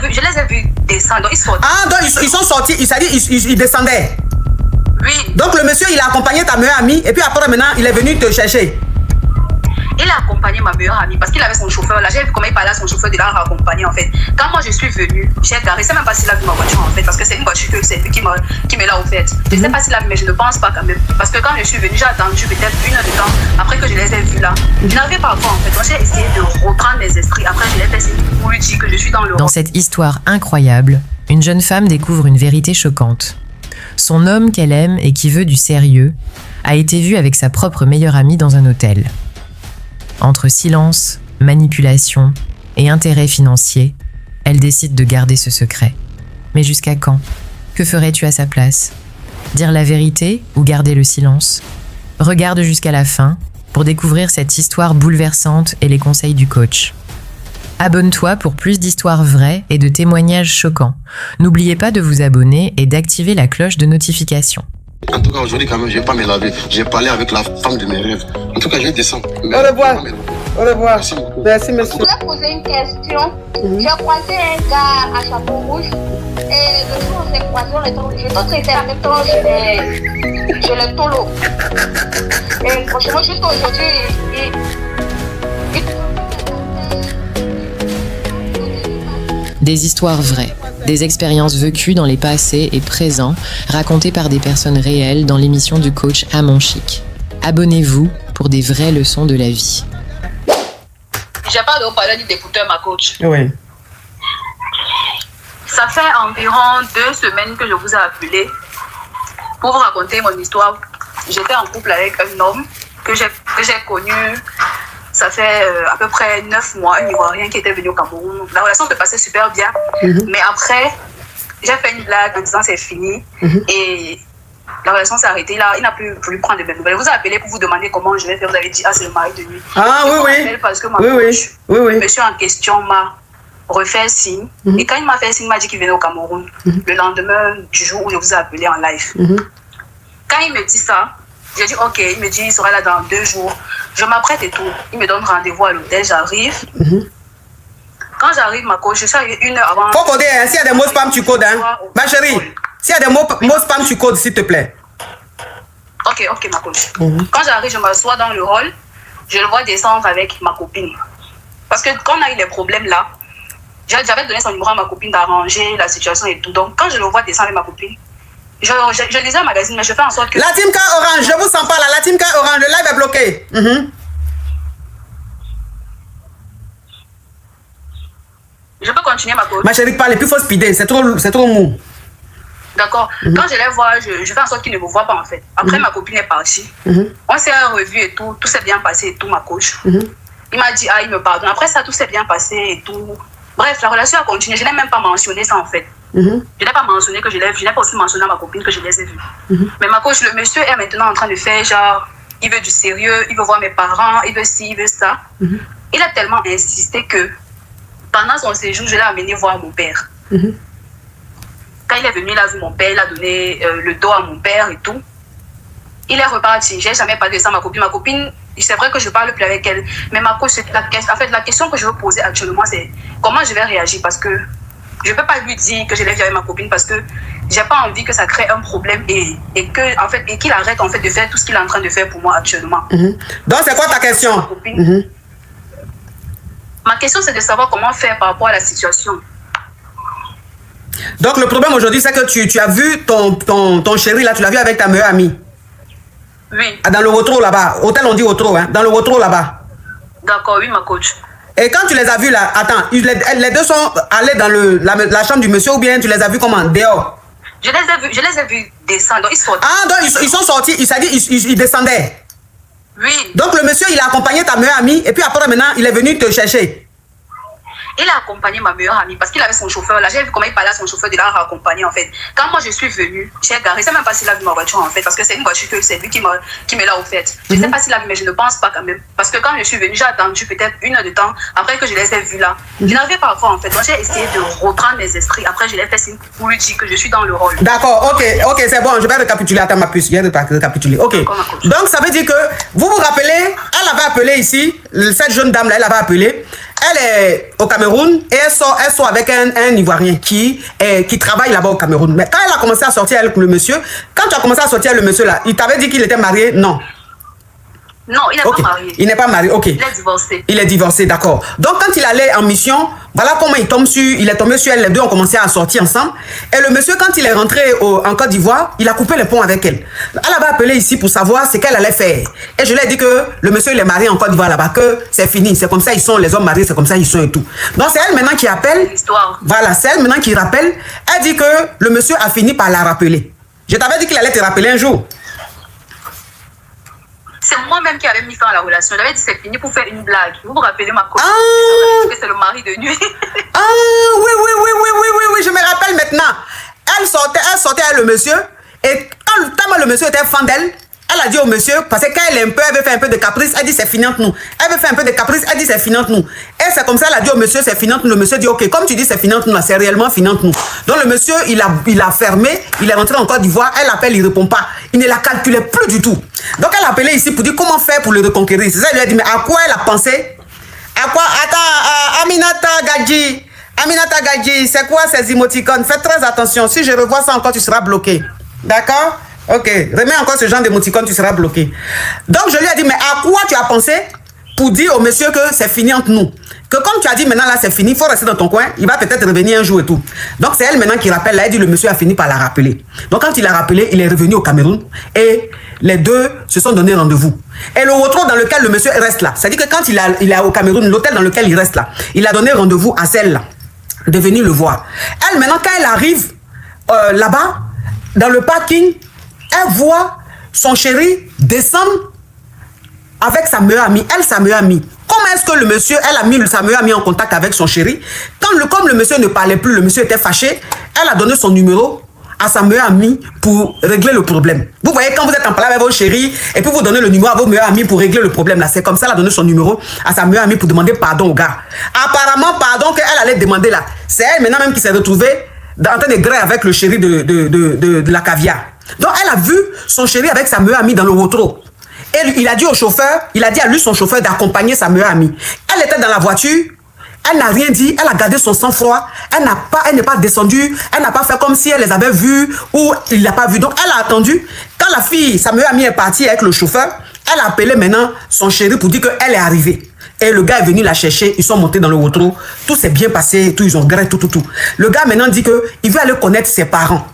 je les ai vus descendre. Donc ils sortent. Ah, donc ils sont sortis, c'est-à-dire ils descendaient. Oui. Donc le monsieur, il a accompagné ta meilleure amie et puis après maintenant, il est venu te chercher. Il a accompagné ma meilleure amie parce qu'il avait son chauffeur là. J'ai vu comment il parlait à son chauffeur de la raccompagner en fait. Quand moi je suis venue, j'ai garé. Je sais même pas s'il a vu ma voiture en fait parce que c'est une voiture que c'est lui qui me l'a offerte. Je sais pas s'il a vu, mais je ne pense pas quand même. Parce que quand je suis venue, j'ai attendu peut-être 1 heure de temps après que je les ai vus là. Je n'arrivais pas à voir en fait. Donc j'ai essayé de reprendre mes esprits. Après, je l'ai fait signe pour lui dire que je suis dans le. Dans cette histoire incroyable, une jeune femme découvre une vérité choquante. Son homme qu'elle aime et qui veut du sérieux a été vu avec sa propre meilleure amie dans un hôtel. Entre silence, manipulation et intérêt financier, elle décide de garder ce secret. Mais jusqu'à quand? Que ferais-tu à sa place? Dire la vérité ou garder le silence? Regarde jusqu'à la fin pour découvrir cette histoire bouleversante et les conseils du coach. Abonne-toi pour plus d'histoires vraies et de témoignages choquants. N'oubliez pas de vous abonner et d'activer la cloche de notification. En tout cas, aujourd'hui, quand même, je vais pas me laver. J'ai parlé avec la femme de mes rêves. En tout cas, je vais descendre. Au revoir. Au revoir. Merci beaucoup. Merci, monsieur. Je voulais poser une question. J'ai croisé un gars à chapeau rouge. Et le jour où on s'est croisé, je te traitais avec toi, je le tolo. Et franchement, juste aujourd'hui, Des histoires vraies, des expériences vécues dans les passés et présents, racontées par des personnes réelles dans l'émission du coach Amon Chic. Abonnez-vous pour des vraies leçons de la vie. J'ai pas de haut-parleur ni d'écouteur, ma coach. Oui. Ça fait environ 2 semaines que je vous ai appelé pour vous raconter mon histoire. J'étais en couple avec un homme que j'ai connu. Ça fait à peu près 9 mois, un Ivoirien qui était venu au Cameroun. La relation se passait super bien. Mais après, j'ai fait une blague en disant c'est fini. Et la relation s'est arrêtée. Là, il n'a plus voulu prendre de mes nouvelles. Je vous ai appelé pour vous demander comment je vais faire. Vous avez dit, ah, c'est le mari de nuit. Ah, je oui, vous oui. rappelle parce que ma Oui, coach, oui. le monsieur en question m'a refait signe. Et quand il m'a fait signe, il m'a dit qu'il venait au Cameroun. Le lendemain du jour où je vous ai appelé en live. Quand il me dit ça, j'ai dit ok, il me dit il sera là dans 2 jours. Je m'apprête et tout. Il me donne rendez-vous à l'hôtel, j'arrive. Quand j'arrive, ma coach, je suis arrivée 1 heure avant. Faut coder, hein. S'il y a des mots spam, tu codes, hein. Ma chérie, s'il y a des mots spam, tu codes, s'il te plaît. Ok, ma coach. Quand j'arrive, je m'assois dans le hall. Je le vois descendre avec ma copine. Parce que quand on a eu les problèmes là, j'avais donné son numéro à ma copine d'arranger la situation et tout. Donc quand je le vois descendre avec ma copine, je lisais un magazine, mais je fais en sorte que... La team K Orange, je vous sens pas là. La team K Orange, le live est bloqué. Je peux continuer, ma coach. Ma chérie, parle, et puis il faut speeder, c'est trop mou. D'accord. Quand je les vois, je fais en sorte qu'ils ne me voient pas en fait. Après, ma copine est partie. On s'est revu et tout s'est bien passé et tout, ma coach. Il m'a dit, ah, il me pardonne. Après ça, tout s'est bien passé et tout. Bref, la relation a continué. Je n'ai même pas mentionné ça en fait. Je n'ai pas mentionné que je l'ai vu. Je n'ai pas aussi mentionné à ma copine que je les ai vus. Mais ma coach, le monsieur est maintenant en train de faire genre, il veut du sérieux, il veut voir mes parents, il veut ci, il veut ça. Il a tellement insisté que pendant son séjour, je l'ai amené voir mon père. Quand il est venu, il a vu mon père, il a donné le dos à mon père et tout. Il est reparti. J'ai jamais parlé de ça à ma copine. Ma copine, c'est vrai que je parle plus avec elle. Mais ma coach, la question que je veux poser actuellement, c'est comment je vais réagir. Parce que je ne peux pas lui dire que je l'ai vu avec ma copine parce que j'ai pas envie que ça crée un problème et qu'il arrête en fait de faire tout ce qu'il est en train de faire pour moi actuellement. Donc, c'est quoi ta question? Ma question, c'est de savoir comment faire par rapport à la situation. Donc, le problème aujourd'hui, c'est que tu as vu ton chéri là, tu l'as vu avec ta meilleure amie. Oui. Dans le Wotro là-bas. Hôtel, on dit Wotro, hein. Dans le Wotro là-bas. D'accord, oui, ma coach. Et quand tu les as vus là, attends, les deux sont allés dans la chambre du monsieur ou bien tu les as vus comment? Dehors? Je les ai vus descendre. Donc, ils sortent. Ah, donc ils sont sortis, ils descendaient. Oui. Donc le monsieur, il a accompagné ta meilleure amie et puis après maintenant, il est venu te chercher. Il a accompagné ma meilleure amie parce qu'il avait son chauffeur là. J'ai vu comment il parlait à son chauffeur de la raccompagner en fait. Quand moi je suis venue, j'ai garé. Je sais même pas s'il a vu ma voiture en fait parce que c'est une voiture que c'est lui qui me l'a offerte. Je sais pas s'il a vu, mais je ne pense pas quand même. Parce que quand je suis venue, j'ai attendu peut-être 1 heure de temps après que je les ai vus là. Je n'arrivais pas à voir en fait. Donc j'ai essayé de reprendre mes esprits. Après, je l'ai fait signe pour lui dire que je suis dans le rôle. D'accord, ok, c'est bon. Je vais récapituler. Attends, ma puce, je vais récapituler. Ok. Donc ça veut dire que vous vous rappelez, elle avait appelé ici, cette jeune dame là, elle avait appelé. Elle est au Cameroun et elle sort avec un Ivoirien qui travaille là-bas au Cameroun. Mais quand elle a commencé à sortir avec le monsieur, quand tu as commencé à sortir avec le monsieur là, il t'avait dit qu'il était marié? Non. Non, il n'est pas marié. Il n'est pas marié, ok. Il est divorcé. Il est divorcé, d'accord. Donc, quand il allait en mission, voilà comment il est tombé sur elle. Les deux ont commencé à sortir ensemble. Et le monsieur, quand il est rentré en Côte d'Ivoire, il a coupé les ponts avec elle. Elle avait appelé ici pour savoir ce qu'elle allait faire. Et je lui ai dit que le monsieur, il est marié en Côte d'Ivoire là-bas, que c'est fini. C'est comme ça, ils sont, les hommes mariés, c'est comme ça, ils sont et tout. Donc, c'est elle maintenant qui appelle. Voilà, c'est elle maintenant qui rappelle. Elle dit que le monsieur a fini par la rappeler. Je t'avais dit qu'il allait te rappeler un jour. C'est moi-même qui avais mis fin à la relation. J'avais dit c'est fini pour faire une blague. Vous vous rappelez ma copine? C'est le mari de nuit. Oui, je me rappelle maintenant. Elle sortait avec le monsieur. Et quand le monsieur était fan d'elle, elle a dit au monsieur, parce que quand elle avait fait un peu de caprice, elle dit c'est fini entre nous. Elle avait fait un peu de caprice, elle dit c'est fini entre nous. Et c'est comme ça, elle a dit au monsieur c'est fini entre nous. Le monsieur dit ok, comme tu dis c'est fini entre nous, c'est réellement fini entre nous. Donc le monsieur, il a fermé, il est rentré en Côte d'Ivoire, elle appelle, il répond pas. Il ne la calculait plus du tout. Donc elle a appelé ici pour dire comment faire pour le reconquérir. C'est ça, elle lui a dit, mais à quoi elle a pensé? À quoi? Attends, Aminata Gadji, c'est quoi ces émoticônes? Faites très attention, si je revois ça encore, tu seras bloqué. D'accord? Ok, remets encore ce genre d'émoticône, tu seras bloqué. Donc je lui ai dit, mais à quoi tu as pensé pour dire au monsieur que c'est fini entre nous? Que comme tu as dit maintenant là c'est fini, il faut rester dans ton coin, il va peut-être revenir un jour et tout. Donc c'est elle maintenant qui rappelle, là elle dit le monsieur a fini par la rappeler. Donc quand il a rappelé, il est revenu au Cameroun et les deux se sont donné rendez-vous. Et le retour dans lequel le monsieur reste là, c'est-à-dire que quand il est au Cameroun, l'hôtel dans lequel il reste là, il a donné rendez-vous à celle-là de venir le voir. Elle maintenant quand elle arrive là-bas, dans le parking, elle voit son chéri descendre avec sa meilleure amie. Elle, sa meilleure amie. Comment est-ce que le monsieur, elle a mis sa meilleure amie en contact avec son chéri? Comme le monsieur ne parlait plus, le monsieur était fâché, elle a donné son numéro à sa meilleure amie pour régler le problème. Vous voyez, quand vous êtes en parlant avec vos chéris et puis vous donnez le numéro à vos meilleures amies pour régler le problème, là, c'est comme ça, elle a donné son numéro à sa meilleure amie pour demander pardon au gars. Apparemment, pardon qu'elle allait demander là. C'est elle maintenant même qui s'est retrouvée en train de griller avec le chéri de la caviar. Donc, elle a vu son chéri avec sa meilleure amie dans le wotro. Et il a dit au chauffeur, il a dit à lui, son chauffeur, d'accompagner sa meilleure amie. Elle était dans la voiture, elle n'a rien dit, elle a gardé son sang-froid, elle n'est pas descendue, elle n'a pas fait comme si elle les avait vus ou il l'a pas vu. Donc, elle a attendu. Quand la fille, sa meilleure amie est partie avec le chauffeur, elle a appelé maintenant son chéri pour dire qu'elle est arrivée. Et le gars est venu la chercher, ils sont montés dans le wotro, tout s'est bien passé, tout, ils ont grillé, tout. Le gars maintenant dit qu'il veut aller connaître ses parents.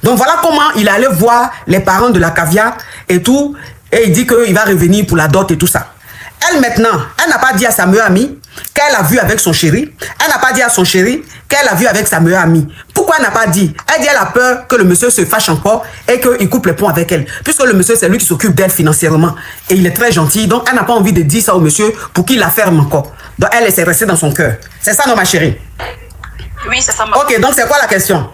Donc voilà comment il allait voir les parents de la caviar et tout. Et il dit qu'il va revenir pour la dot et tout ça. Elle maintenant, elle n'a pas dit à sa meilleure amie qu'elle a vu avec son chéri. Elle n'a pas dit à son chéri qu'elle a vu avec sa meilleure amie. Pourquoi elle n'a pas dit? Elle dit qu'elle a peur que le monsieur se fâche encore et qu'il coupe les ponts avec elle. Puisque le monsieur, c'est lui qui s'occupe d'elle financièrement. Et il est très gentil. Donc elle n'a pas envie de dire ça au monsieur pour qu'il la ferme encore. Donc elle s'est restée dans son cœur. C'est ça, non, ma chérie? Oui, c'est ça. Ok, donc c'est quoi la question?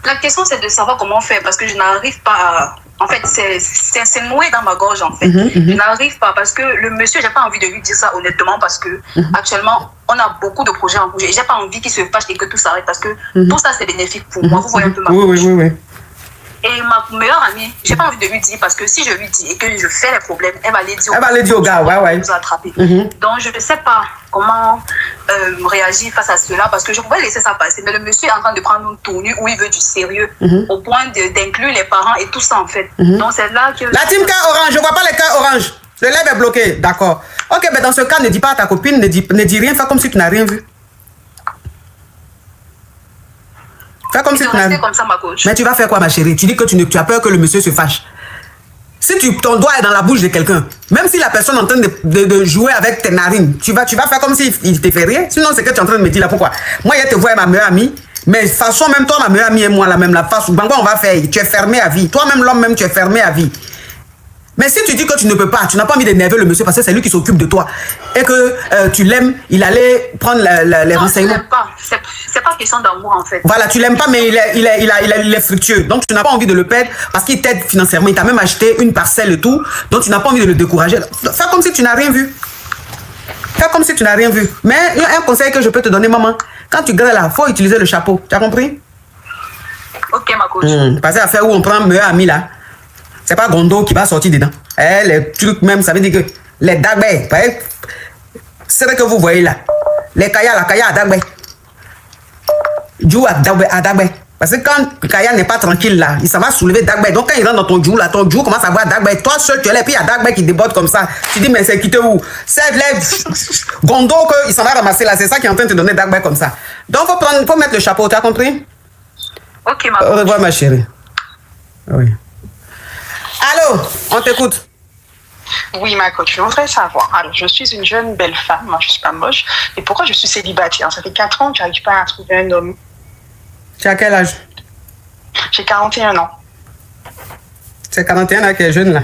La question, c'est de savoir comment faire parce que je n'arrive pas à... En fait, c'est noué dans ma gorge, en fait. Je n'arrive pas parce que le monsieur, j'ai pas envie de lui dire ça honnêtement parce que actuellement, on a beaucoup de projets en cours. J'ai pas envie qu'il se fâche et que tout s'arrête parce que tout ça, c'est bénéfique pour moi. Vous voyez un peu ma gorge. Oui. Et ma meilleure amie, j'ai pas envie de lui dire parce que si je lui dis et que je fais les problèmes, elle va les dire. Elle va les dire au gars, ouais. Nous attraper. Donc je ne sais pas comment réagir face à cela parce que je pouvais laisser ça passer. Mais le monsieur est en train de prendre une tournure où il veut du sérieux au point d'inclure les parents et tout ça en fait. Donc c'est là que... La team cœur orange, je vois pas les cœurs orange. Le lève est bloqué, d'accord. Ok, mais dans ce cas, ne dis pas à ta copine, ne dis rien, fais comme si tu n'as rien vu. Fais comme si tu n'as... comme ça, ma coach. Mais tu vas faire quoi, ma chérie? Tu dis que tu as peur que le monsieur se fâche. Si ton doigt est dans la bouche de quelqu'un, même si la personne est en train de jouer avec tes narines, tu vas faire comme s'il te fait rien. Sinon, c'est que tu es en train de me dire là pourquoi. Moi, je te vois ma meilleure amie, mais de toute façon, même toi, ma meilleure amie et moi, la même la face. Ben, quoi on va faire? Tu es fermé à vie. Toi-même, l'homme, même, tu es fermé à vie. Mais si tu dis que tu ne peux pas, tu n'as pas envie d'énerver le monsieur parce que c'est lui qui s'occupe de toi et que tu l'aimes, il allait prendre les renseignements. C'est pas question d'amour en fait. Voilà, tu l'aimes pas, mais il est fructueux. Donc tu n'as pas envie de le perdre parce qu'il t'aide financièrement. Il t'a même acheté une parcelle et tout. Donc tu n'as pas envie de le décourager. Fais comme si tu n'as rien vu. Fais comme si tu n'as rien vu. Mais il y a un conseil que je peux te donner, maman. Quand tu grilles là, il faut utiliser le chapeau. Tu as compris? Ok, ma coach. Parce que l'affaire où on prend meilleur ami là, c'est pas Gondo qui va sortir dedans. Les trucs même, ça veut dire que les dagues, c'est vrai que vous voyez là. Les Kaya, la Kaya à Dagbe. Jou à Dagbe. Parce que quand Kaya n'est pas tranquille là, il s'en va soulever Dagbe. Donc quand il rentre dans ton Jou là, ton Jou commence à voir Dagbe. Toi seul tu es là, et puis il y a Dagbe qui déborde comme ça. Tu dis mais c'est quitté où? C'est les gondos qu'il s'en va ramasser là. C'est ça qui est en train de te donner Dagbe comme ça. Donc faut mettre le chapeau, tu as compris? Ok, ma Au revoir ma chérie. Oui. Allô, on t'écoute. Oui, ma coach, je voudrais savoir. Alors, je suis une jeune belle femme, moi, je ne suis pas moche. Et pourquoi je suis célibataire? Ça fait 4 ans que je n'arrive pas à trouver un homme. Tu as quel âge? J'ai 41 ans. C'est 41 ans qui est jeune là.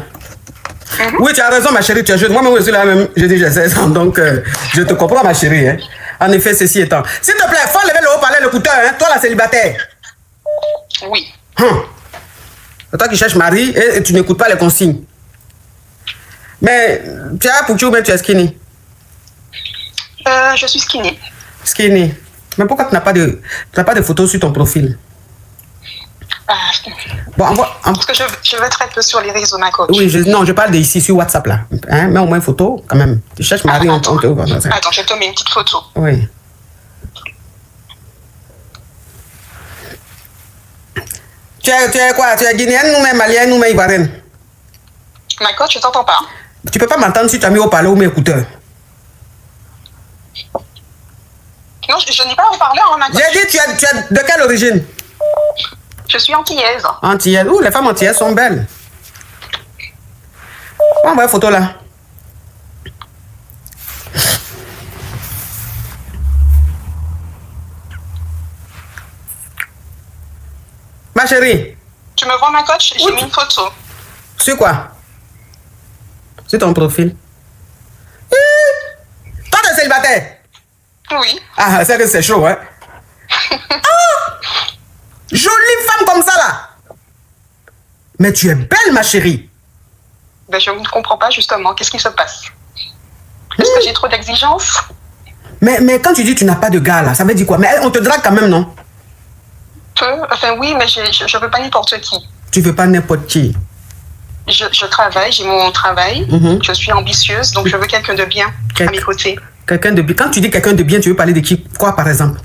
Oui, tu as raison ma chérie, tu es jeune. Moi-même, je suis là même, j'ai déjà 16 ans, donc je te comprends ma chérie. Hein. En effet, ceci étant. S'il te plaît, faut lever le haut-parleur, l'écouteur, hein, toi la célibataire. Oui. C'est toi qui cherches mari et tu n'écoutes pas les consignes. Mais tu as Pouchou ou bien tu es skinny? Je suis skinny. Skinny. Mais pourquoi tu n'as pas de photos sur ton profil? Bon, Parce que je veux très peu sur les réseaux, ma coach. Oui, je parle d'ici sur WhatsApp là. Hein? Mets au moins une photo quand même. Tu cherches mari, on te ouvre. Attends, je te mets une petite photo. Oui. Tu es quoi? Tu es guinéenne ou même malienne ou même ivoirienne? Ma coach, je t'entends pas. Tu peux pas m'entendre si tu as mis au parleur ou mes écouteurs. Non, je n'ai pas haut-parleur, ma coach. J'ai dit, tu es de quelle origine? Je suis antillaise. Antillaise. Ouh, les femmes antillaises sont belles. On voit une photo là. Ma chérie. Tu me vois, ma coach? J'ai mis une photo. Sur quoi? Sur ton profil. Toi, tu es célibataire? Oui. Ah, c'est que c'est chaud, hein? Jolie femme comme ça, là! Mais tu es belle, ma chérie! Ben, je ne comprends pas, justement. Qu'est-ce qui se passe? Est-ce que j'ai trop d'exigences? Mais quand tu dis que tu n'as pas de gars, là, ça veut dire quoi? Mais on te drague quand même, non? Enfin, oui, mais je ne veux pas n'importe qui. Tu veux pas n'importe qui? Je travaille, j'ai mon travail. Je suis ambitieuse, donc je veux quelqu'un de bien à mes côtés. Quelqu'un de bien. Quand tu dis quelqu'un de bien, tu veux parler de qui? Quoi, par exemple?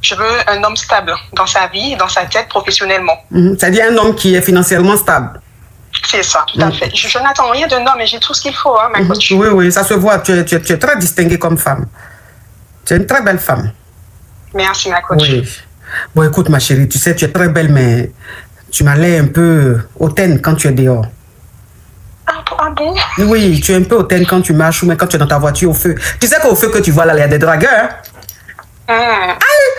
Je veux un homme stable dans sa vie et dans sa tête professionnellement. C'est-à-dire un homme qui est financièrement stable. C'est ça, tout à fait. Je n'attends rien d'un homme, mais j'ai tout ce qu'il faut, hein, ma coach. Oui, oui, ça se voit. Tu es très distinguée comme femme. Tu es une très belle femme. Merci, ma coach. Oui. Bon, écoute, ma chérie, tu sais, tu es très belle, mais tu m'as l'air un peu hautaine quand tu es dehors. Ah bon? Oui, tu es un peu hautaine quand tu marches ou même quand tu es dans ta voiture au feu. Tu sais qu'au feu que tu vois là, il y a des dragueurs. Aïe,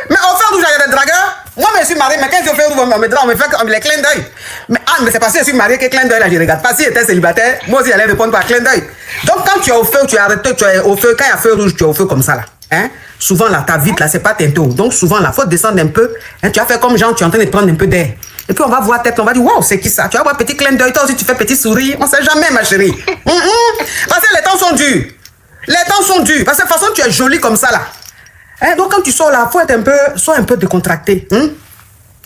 mais au feu rouge, il y a des dragueurs. Moi, je suis mariée, mais quand je fais rouge, on me drague, on me fait les clins d'œil. Mais c'est parce que je suis mariée que clin d'œil là, je regarde pas. Si j'étais célibataire, moi aussi, j'allais répondre par clin d'œil. Donc, quand tu es au feu, tu arrêtes, tu es au feu. Quand il y a feu rouge, tu es au feu comme ça là. Hein? Souvent là, ta vite là, c'est pas teinté. Donc, souvent là, faut descendre un peu. Hein? Tu as fait comme genre, tu es en train de prendre un peu d'air. Et puis, on va voir tête, on va dire, waouh, c'est qui ça? Tu vas voir petit clin d'œil, toi aussi, tu fais petit sourire. On sait jamais, ma chérie. Parce que les temps sont durs. Les temps sont durs. Parce que de toute façon, tu es jolie comme ça là. Hein? Donc, quand tu sors là, faut être un peu, sois un peu décontracté.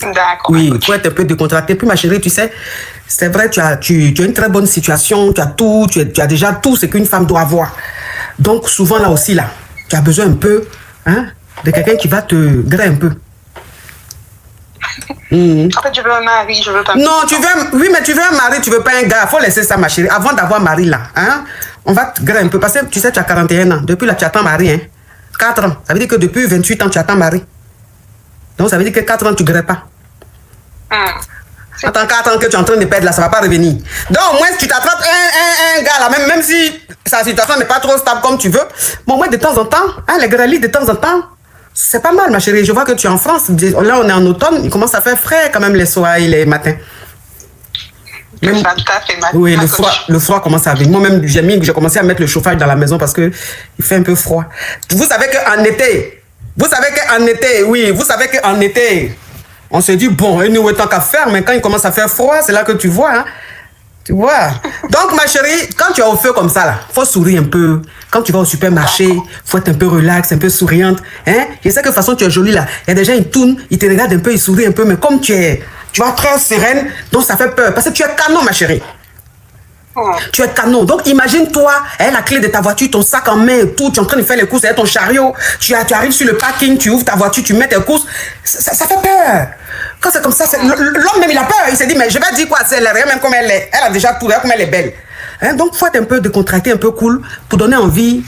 D'accord. Oui, il faut être un peu décontracté. Puis, ma chérie, tu sais, c'est vrai, tu as une très bonne situation, tu as tout, tu as déjà tout ce qu'une femme doit avoir. Donc, souvent là aussi, là, tu as besoin un peu de quelqu'un qui va te griller un peu. En fait, je veux un mari, je veux pas... Non, oui, mais tu veux un mari, tu veux pas un gars. Il faut laisser ça, ma chérie. Avant d'avoir un mari, là, on va te griller un peu. Parce que tu sais, tu as 41 ans. Depuis là, tu attends mari, 4 ans. Ça veut dire que depuis 28 ans, tu attends mari. Donc, ça veut dire que 4 ans, tu ne grilles pas. Attends 4 ans que tu es en train de perdre là, ça ne va pas revenir. Donc, au moins, tu t'attrapes un gars là, même si sa situation n'est pas trop stable comme tu veux, mais au moins de temps en temps, les grilles de temps en temps, c'est pas mal, ma chérie. Je vois que tu es en France. Là, on est en automne, il commence à faire frais quand même les soirs et les matins. Même, ça, tout à fait, oui, le froid commence à venir. Moi-même, j'ai commencé à mettre le chauffage dans la maison parce que il fait un peu froid. Vous savez qu'en été, on se dit, bon, il nous est tant qu'à faire, mais quand il commence à faire froid, c'est là que tu vois. Tu vois. Donc, ma chérie, quand tu es au feu comme ça, là, faut sourire un peu. Quand tu vas au supermarché, faut être un peu relax, un peu souriante. Je sais que de toute façon, tu es jolie là. Il y a des gens, ils tournent, ils te regardent un peu, ils sourient un peu, mais comme tu vois, très sereine, donc ça fait peur. Parce que tu es canon, ma chérie. Tu es canon. Donc, imagine-toi, la clé de ta voiture, ton sac en main et tout. Tu es en train de faire les courses avec ton chariot. Tu arrives sur le parking, tu ouvres ta voiture, tu mets tes courses. Ça fait peur. Quand c'est comme ça, l'homme même, il a peur. Il s'est dit, mais je vais dire quoi à celle-là, même comme elle est. Elle a déjà tout, comme elle est belle. Donc, il faut être un peu décontracté, un peu cool, pour donner envie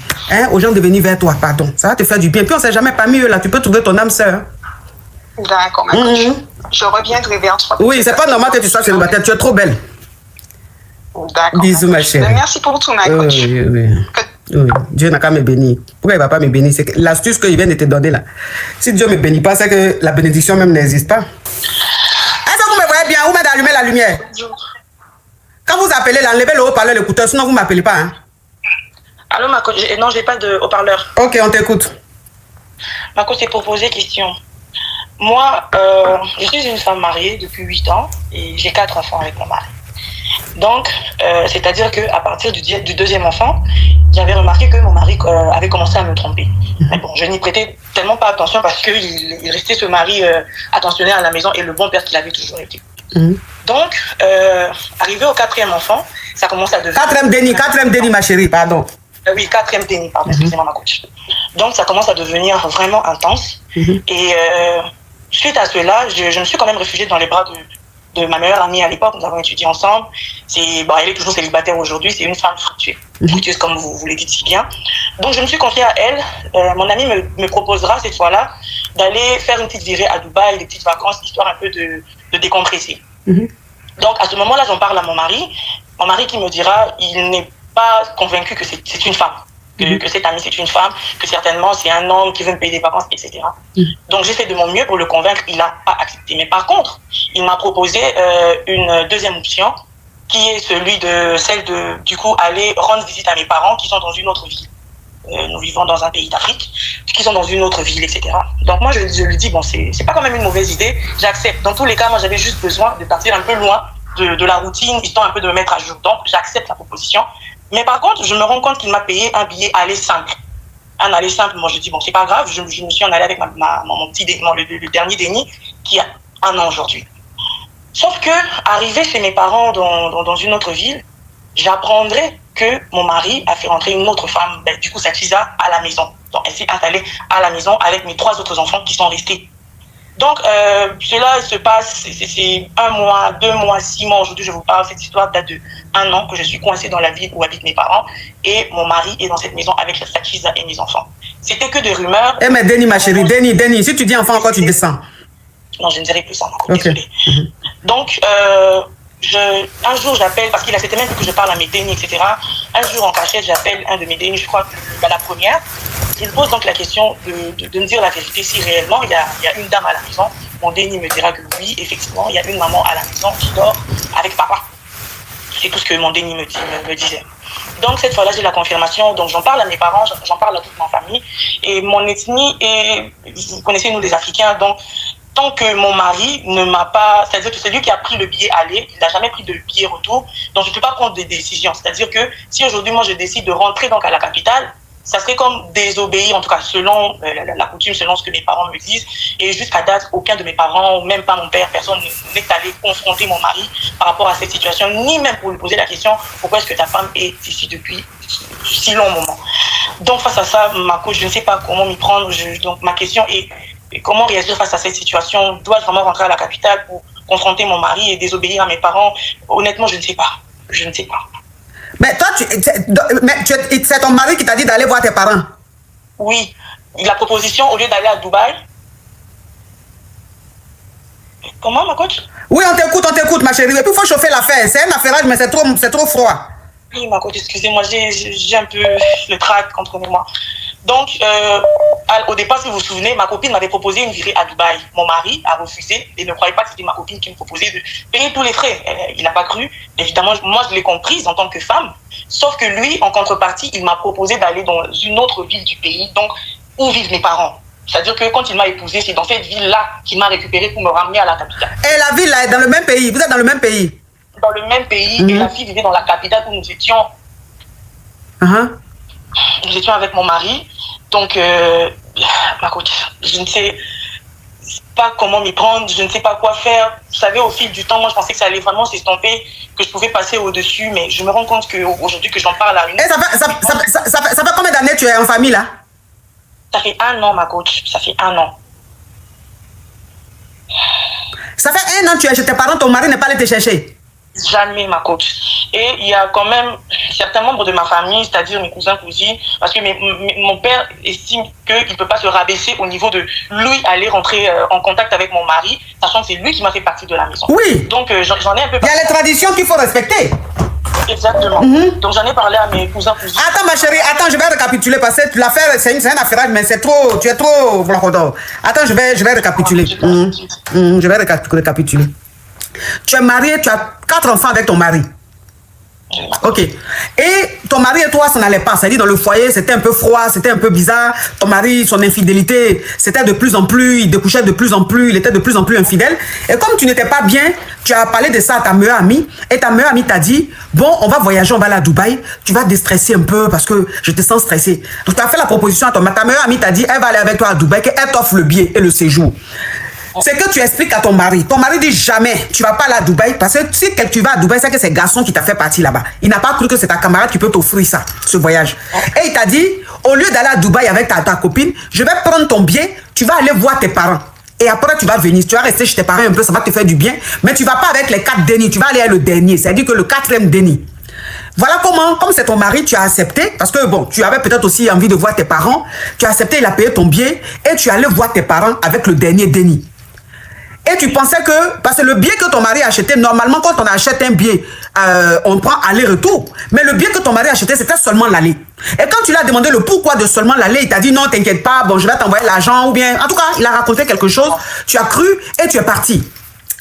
aux gens de venir vers toi. Pardon. Ça va te faire du bien. Puis, on ne sait jamais parmi eux, là. Tu peux trouver ton âme sœur. D'accord, ma coach. Je reviendrai vers toi. Oui, c'est pas normal que tu sois célibataire. Tu es trop belle. D'accord. Bisous, ma chérie. Merci pour tout, ma coach. Oui. Dieu n'a qu'à me bénir. Pourquoi il ne va pas me bénir? C'est l'astuce qu'il vient de te donner là. Si Dieu ne me bénit pas, c'est que la bénédiction même n'existe pas. Est-ce que vous me voyez bien? Vous m'avez allumé la lumière. Quand vous appelez, là, enlevez le haut-parleur, l'écouteur, sinon vous ne m'appelez pas. Hein? Allô, ma coach? Non, je n'ai pas de haut-parleur. Ok, on t'écoute. Ma coach, c'est pour poser question. Moi, je suis une femme mariée depuis 8 ans et j'ai 4 enfants avec mon mari. Donc, c'est-à-dire qu'à partir du deuxième enfant, j'avais remarqué que mon mari avait commencé à me tromper. Mais bon, je n'y prêtais tellement pas attention parce qu'il restait ce mari attentionné à la maison et le bon père qu'il avait toujours été. Donc, arrivé au 4e enfant, ça commence à devenir... 4e déni, ma chérie, pardon. Oui, 4e déni, pardon, excusez-moi ma coach. Donc, ça commence à devenir vraiment intense. Et suite à cela, je me suis quand même réfugiée dans les bras de ma meilleure amie à l'époque. Nous avons étudié ensemble. Elle est toujours célibataire aujourd'hui. C'est une femme fructueuse, comme vous le dites si bien. Donc, je me suis confiée à elle. Mon amie me proposera cette fois-là d'aller faire une petite virée à Dubaï, des petites vacances, histoire un peu de décompresser. Donc, à ce moment-là, j'en parle à mon mari. Mon mari qui me dira, il n'est pas convaincu que c'est une femme. Que cette amie c'est une femme, que certainement c'est un homme qui veut me payer des vacances, etc. Donc j'ai fait de mon mieux pour le convaincre, il n'a pas accepté. Mais par contre, il m'a proposé une deuxième option, qui est celle de du coup aller rendre visite à mes parents qui sont dans une autre ville. Nous vivons dans un pays d'Afrique, qui sont dans une autre ville, etc. Donc moi je lui dis, bon c'est pas quand même une mauvaise idée, j'accepte. Dans tous les cas, moi j'avais juste besoin de partir un peu loin de la routine, histoire un peu de me mettre à jour. Donc j'accepte la proposition. Mais par contre, je me rends compte qu'il m'a payé un billet aller simple. Un aller simple, moi je dis, bon, c'est pas grave, je me suis en allé avec mon petit déni, le dernier déni, qui a 1 an aujourd'hui. Sauf que, arrivé chez mes parents dans une autre ville, j'apprendrai que mon mari a fait rentrer une autre femme, du coup, Sachiza, à la maison. Donc, elle s'est installée à la maison avec mes 3 autres enfants qui sont restés. Donc, cela se passe, c'est 1 mois, 2 mois, 6 mois. Aujourd'hui, je vous parle, cette histoire date de 1 an que je suis coincée dans la ville où habitent mes parents et mon mari est dans cette maison avec la Sachiza et mes enfants. C'était que des rumeurs. Mais Déni, ma chérie, Déni, si tu dis enfant encore, tu descends. Non, je ne dirai plus ça, désolée. Donc, un jour, j'appelle, parce qu'il acceptait même que je parle à mes dénis, etc. Un jour, en cachette, j'appelle un de mes dénis, je crois que la première. Il pose donc la question de me dire la vérité, si réellement il y a une dame à la maison. Mon déni me dira que oui, effectivement, il y a une maman à la maison qui dort avec papa. C'est tout ce que mon déni me disait. Donc cette fois-là, j'ai la confirmation. Donc j'en parle à mes parents, j'en parle à toute ma famille. Et mon ethnie est, vous connaissez nous les Africains, donc tant que mon mari ne m'a pas, c'est-à-dire que c'est lui qui a pris le billet aller, il n'a jamais pris de billet retour, donc je ne peux pas prendre des décisions. C'est-à-dire que si aujourd'hui moi je décide de rentrer donc à la capitale, ça serait comme désobéir, en tout cas selon la coutume, selon ce que mes parents me disent. Et jusqu'à date, aucun de mes parents, même pas mon père, personne n'est allé confronter mon mari par rapport à cette situation, ni même pour lui poser la question pourquoi est-ce que ta femme est ici depuis si long moment. Donc face à ça, ma coach, je ne sais pas comment m'y prendre. Donc ma question est comment réagir face à cette situation? Dois-je vraiment rentrer à la capitale pour confronter mon mari et désobéir à mes parents? Honnêtement, je ne sais pas. Je ne sais pas. Mais toi, c'est ton mari qui t'a dit d'aller voir tes parents? Oui. La proposition, au lieu d'aller à Dubaï. Comment, ma coach? Oui, on t'écoute, ma chérie. Et puis, il faut chauffer l'affaire. C'est un affairage, mais c'est trop froid. Oui, ma coach, excusez-moi, j'ai un peu le trac contre moi. Donc, au départ, si vous vous souvenez, ma copine m'avait proposé une virée à Dubaï. Mon mari a refusé et ne croyait pas que c'était ma copine qui me proposait de payer tous les frais. Il n'a pas cru. Évidemment, moi, je l'ai comprise en tant que femme. Sauf que lui, en contrepartie, il m'a proposé d'aller dans une autre ville du pays, donc où vivent mes parents. C'est-à-dire que quand il m'a épousée, c'est dans cette ville-là qu'il m'a récupérée pour me ramener à la capitale. Et la ville, là, est dans le même pays? Vous êtes dans le même pays? Dans le même pays, et la fille vivait dans la capitale où nous étions. Nous étions avec mon mari. Donc, ma coach, je ne sais pas comment m'y prendre, je ne sais pas quoi faire. Vous savez, au fil du temps, moi, je pensais que ça allait vraiment s'estomper. que je pouvais passer au-dessus, mais je me rends compte qu'aujourd'hui que j'en parle à une... Et ça fait combien d'années tu es en famille là? Ça fait 1 an, ma coach. Ça fait 1 an. Ça fait 1 an que tu es chez tes parents, ton mari n'est pas allé te chercher? Jamais, ma coach. Et il y a quand même certains membres de ma famille, c'est-à-dire mes cousins, cousines, parce que mon père estime qu'il ne peut pas se rabaisser au niveau de lui aller rentrer en contact avec mon mari, sachant que c'est lui qui m'a fait partie de la maison. Oui. Donc j'en ai un peu... Il y a les traditions qu'il faut respecter. Exactement. Donc j'en ai parlé à mes cousins, cousines. Attends ma chérie, attends, je vais récapituler parce que l'affaire c'est un affairage, mais c'est trop, tu es trop blancodor. Attends, je vais récapituler. Je vais récapituler. Tu es marié, tu as 4 enfants avec ton mari. Ok. Et ton mari et toi, ça n'allait pas. C'est-à-dire dans le foyer, c'était un peu froid, c'était un peu bizarre. Ton mari, son infidélité, c'était de plus en plus, il découchait de plus en plus, il était de plus en plus infidèle. Et comme tu n'étais pas bien, tu as parlé de ça à ta meilleure amie. Et ta meilleure amie t'a dit, bon, on va voyager, on va aller à Dubaï. Tu vas déstresser un peu parce que je te sens stressé. Donc tu as fait la proposition à ta meilleure amie t'a dit, elle va aller avec toi à Dubaï, qu'elle t'offre le billet et le séjour. C'est que tu expliques à ton mari. Ton mari dit jamais, tu vas pas aller à Dubaï parce que si tu vas à Dubaï, c'est que c'est garçon qui t'a fait partir là-bas. Il n'a pas cru que c'est ta camarade qui peut t'offrir ça, ce voyage. Et il t'a dit, au lieu d'aller à Dubaï avec ta copine, je vais prendre ton billet, tu vas aller voir tes parents. Et après, tu vas venir, tu vas rester chez tes parents un peu, ça va te faire du bien. Mais tu vas pas avec les 4 dénis, tu vas aller à le dernier, c'est-à-dire que le 4e déni. Voilà comment, comme c'est ton mari, tu as accepté, parce que bon, tu avais peut-être aussi envie de voir tes parents, tu as accepté, il a payé ton billet, et tu allais voir tes parents avec le dernier déni. Et tu pensais que, parce que le billet que ton mari a acheté, normalement quand on achète un billet, on prend aller-retour. Mais le billet que ton mari a acheté, c'était seulement l'aller. Et quand tu lui as demandé le pourquoi de seulement l'aller, il t'a dit non, t'inquiète pas, bon, je vais t'envoyer l'argent, ou bien, en tout cas, il a raconté quelque chose, tu as cru et tu es parti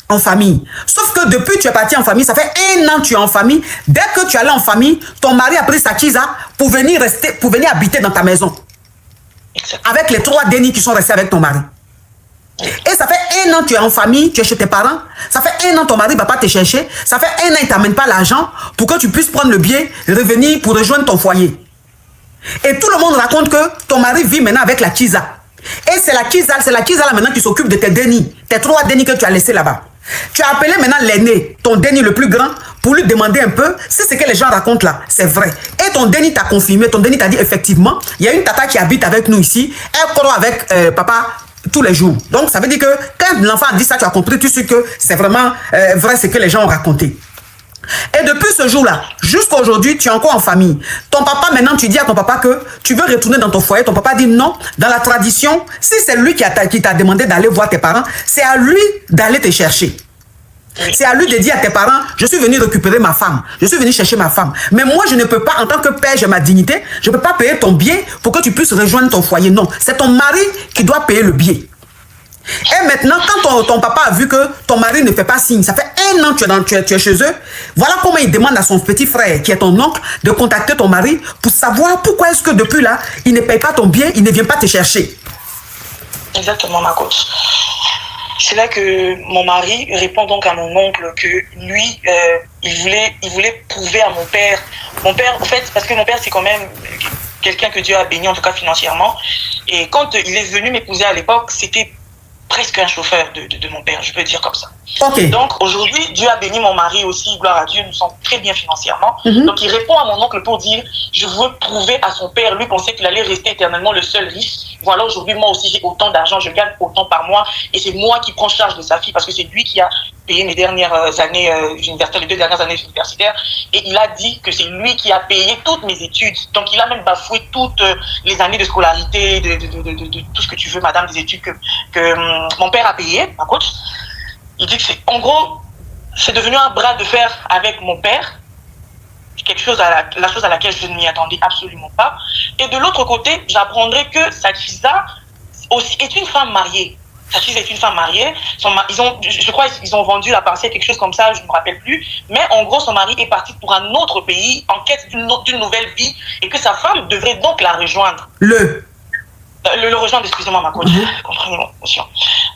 en famille. Sauf que depuis que tu es parti en famille, ça fait 1 an que tu es en famille. Dès que tu es allé en famille, ton mari a pris sa chisa pour venir habiter dans ta maison. Avec les 3 dénis qui sont restés avec ton mari. Et ça fait 1 an que tu es en famille, tu es chez tes parents. Ça fait 1 an ton mari ne va pas te chercher. Ça fait 1 an il ne t'amène pas l'argent pour que tu puisses prendre le billet, revenir pour rejoindre ton foyer. Et tout le monde raconte que ton mari vit maintenant avec la Kiza. Et c'est la Kiza là maintenant qui s'occupe de tes dénis. Tes 3 dénis que tu as laissés là-bas. Tu as appelé maintenant l'aîné, ton déni le plus grand, pour lui demander un peu si ce que les gens racontent là, c'est vrai. Et ton déni t'a confirmé, ton déni t'a dit effectivement, il y a une tata qui habite avec nous ici, elle croit avec papa tous les jours. Donc, ça veut dire que quand l'enfant a dit ça, tu as compris, tu sais que c'est vraiment vrai ce que les gens ont raconté. Et depuis ce jour-là, jusqu'à aujourd'hui, tu es encore en famille. Ton papa, maintenant, tu dis à ton papa que tu veux retourner dans ton foyer. Ton papa dit non. Dans la tradition, si c'est lui qui t'a demandé d'aller voir tes parents, c'est à lui d'aller te chercher. C'est à lui de dire à tes parents, je suis venu récupérer ma femme. Je suis venu chercher ma femme. Mais moi, je ne peux pas, en tant que père, j'ai ma dignité. Je ne peux pas payer ton billet pour que tu puisses rejoindre ton foyer. Non, c'est ton mari qui doit payer le billet. Et maintenant, quand ton papa a vu que ton mari ne fait pas signe, ça fait 1 an que tu es chez eux, voilà comment il demande à son petit frère, qui est ton oncle, de contacter ton mari pour savoir pourquoi est-ce que depuis là, il ne paye pas ton billet, il ne vient pas te chercher. Exactement, ma coach. C'est là que mon mari répond donc à mon oncle que lui, il voulait prouver à mon père. Mon père, en fait, parce que mon père, c'est quand même quelqu'un que Dieu a béni, en tout cas financièrement. Et quand il est venu m'épouser à l'époque, c'était presque un chauffeur de mon père, je peux dire comme ça. Okay. Donc aujourd'hui, Dieu a béni mon mari aussi, gloire à Dieu, nous sommes très bien financièrement. Donc il répond à mon oncle pour dire, je veux prouver à son père, lui pensait qu'il allait rester éternellement le seul riche. Voilà, aujourd'hui, moi aussi j'ai autant d'argent, je gagne autant par mois et c'est moi qui prends charge de sa fille parce que c'est lui qui a payé mes dernières années universitaires, les 2 dernières années universitaires, et il a dit que c'est lui qui a payé toutes mes études. Donc il a même bafoué toutes les années de scolarité, de tout ce que tu veux, madame, des études que mon père a payé, ma coach. Il dit que c'est, en gros, c'est devenu un bras de fer avec mon père, quelque chose la chose à laquelle je ne m'y attendais absolument pas. Et de l'autre côté, j'apprendrai que Sachiza aussi est une femme mariée. Sachiza est une femme mariée. Je crois qu'ils ont vendu la parcelle, quelque chose comme ça, je ne me rappelle plus. Mais en gros, son mari est parti pour un autre pays en quête d'une nouvelle vie et que sa femme devrait donc la rejoindre. Le rejoindre, excusez-moi ma coach, comprenez mon émotion.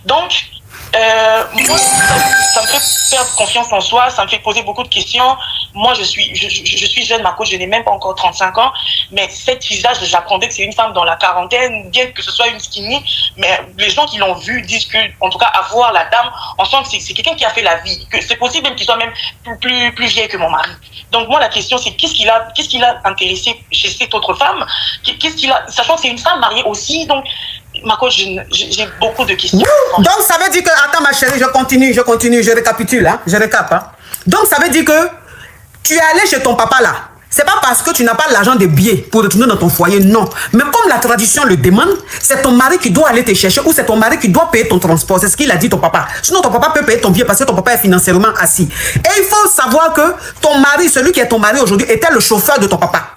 Donc, Moi, ça me fait perdre confiance en soi, ça me fait poser beaucoup de questions. Moi, je suis jeune, ma coach, je n'ai même pas encore 35 ans, mais cette fille-là, j'apprenais que c'est une femme dans la quarantaine, bien que ce soit une skinny, mais les gens qui l'ont vue disent que, en tout cas, à voir la dame, on sent que c'est quelqu'un qui a fait la vie, que c'est possible même qu'il soit même plus vieille que mon mari. Donc moi, la question, c'est qu'est-ce qui l'a intéressé chez cette autre femme, sachant que c'est une femme mariée aussi, donc ma coach, j'ai beaucoup de questions. Donc ça veut dire que, attends ma chérie, je continue, je récapitule, hein, je récap. Hein. Donc ça veut dire que tu es allé chez ton papa là. C'est pas parce que tu n'as pas l'argent de billets pour retourner dans ton foyer, non. Mais comme la tradition le demande, c'est ton mari qui doit aller te chercher ou c'est ton mari qui doit payer ton transport. C'est ce qu'il a dit ton papa. Sinon ton papa peut payer ton billet parce que ton papa est financièrement assis. Et il faut savoir que ton mari, celui qui est ton mari aujourd'hui, était le chauffeur de ton papa.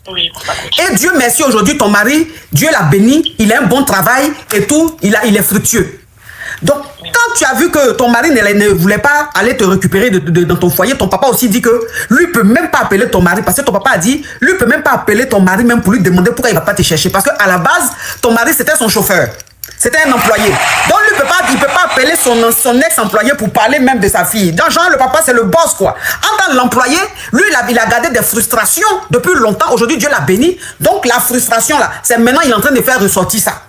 Oui. Et Dieu merci aujourd'hui ton mari, Dieu l'a béni, il a un bon travail et tout, il est fructueux. Donc quand tu as vu que ton mari ne voulait pas aller te récupérer dans ton foyer, ton papa aussi dit que lui peut même pas appeler ton mari parce que ton papa a dit, lui peut même pas appeler ton mari même pour lui demander pourquoi il va pas te chercher parce qu'à la base, ton mari c'était son chauffeur. C'était un employé. Donc, lui, il peut pas appeler son ex-employé pour parler même de sa fille. Donc, genre, le papa, c'est le boss, quoi. En tant que l'employé, lui, il a gardé des frustrations depuis longtemps. Aujourd'hui, Dieu l'a béni. Donc, la frustration, là, c'est maintenant, il est en train de faire ressortir ça.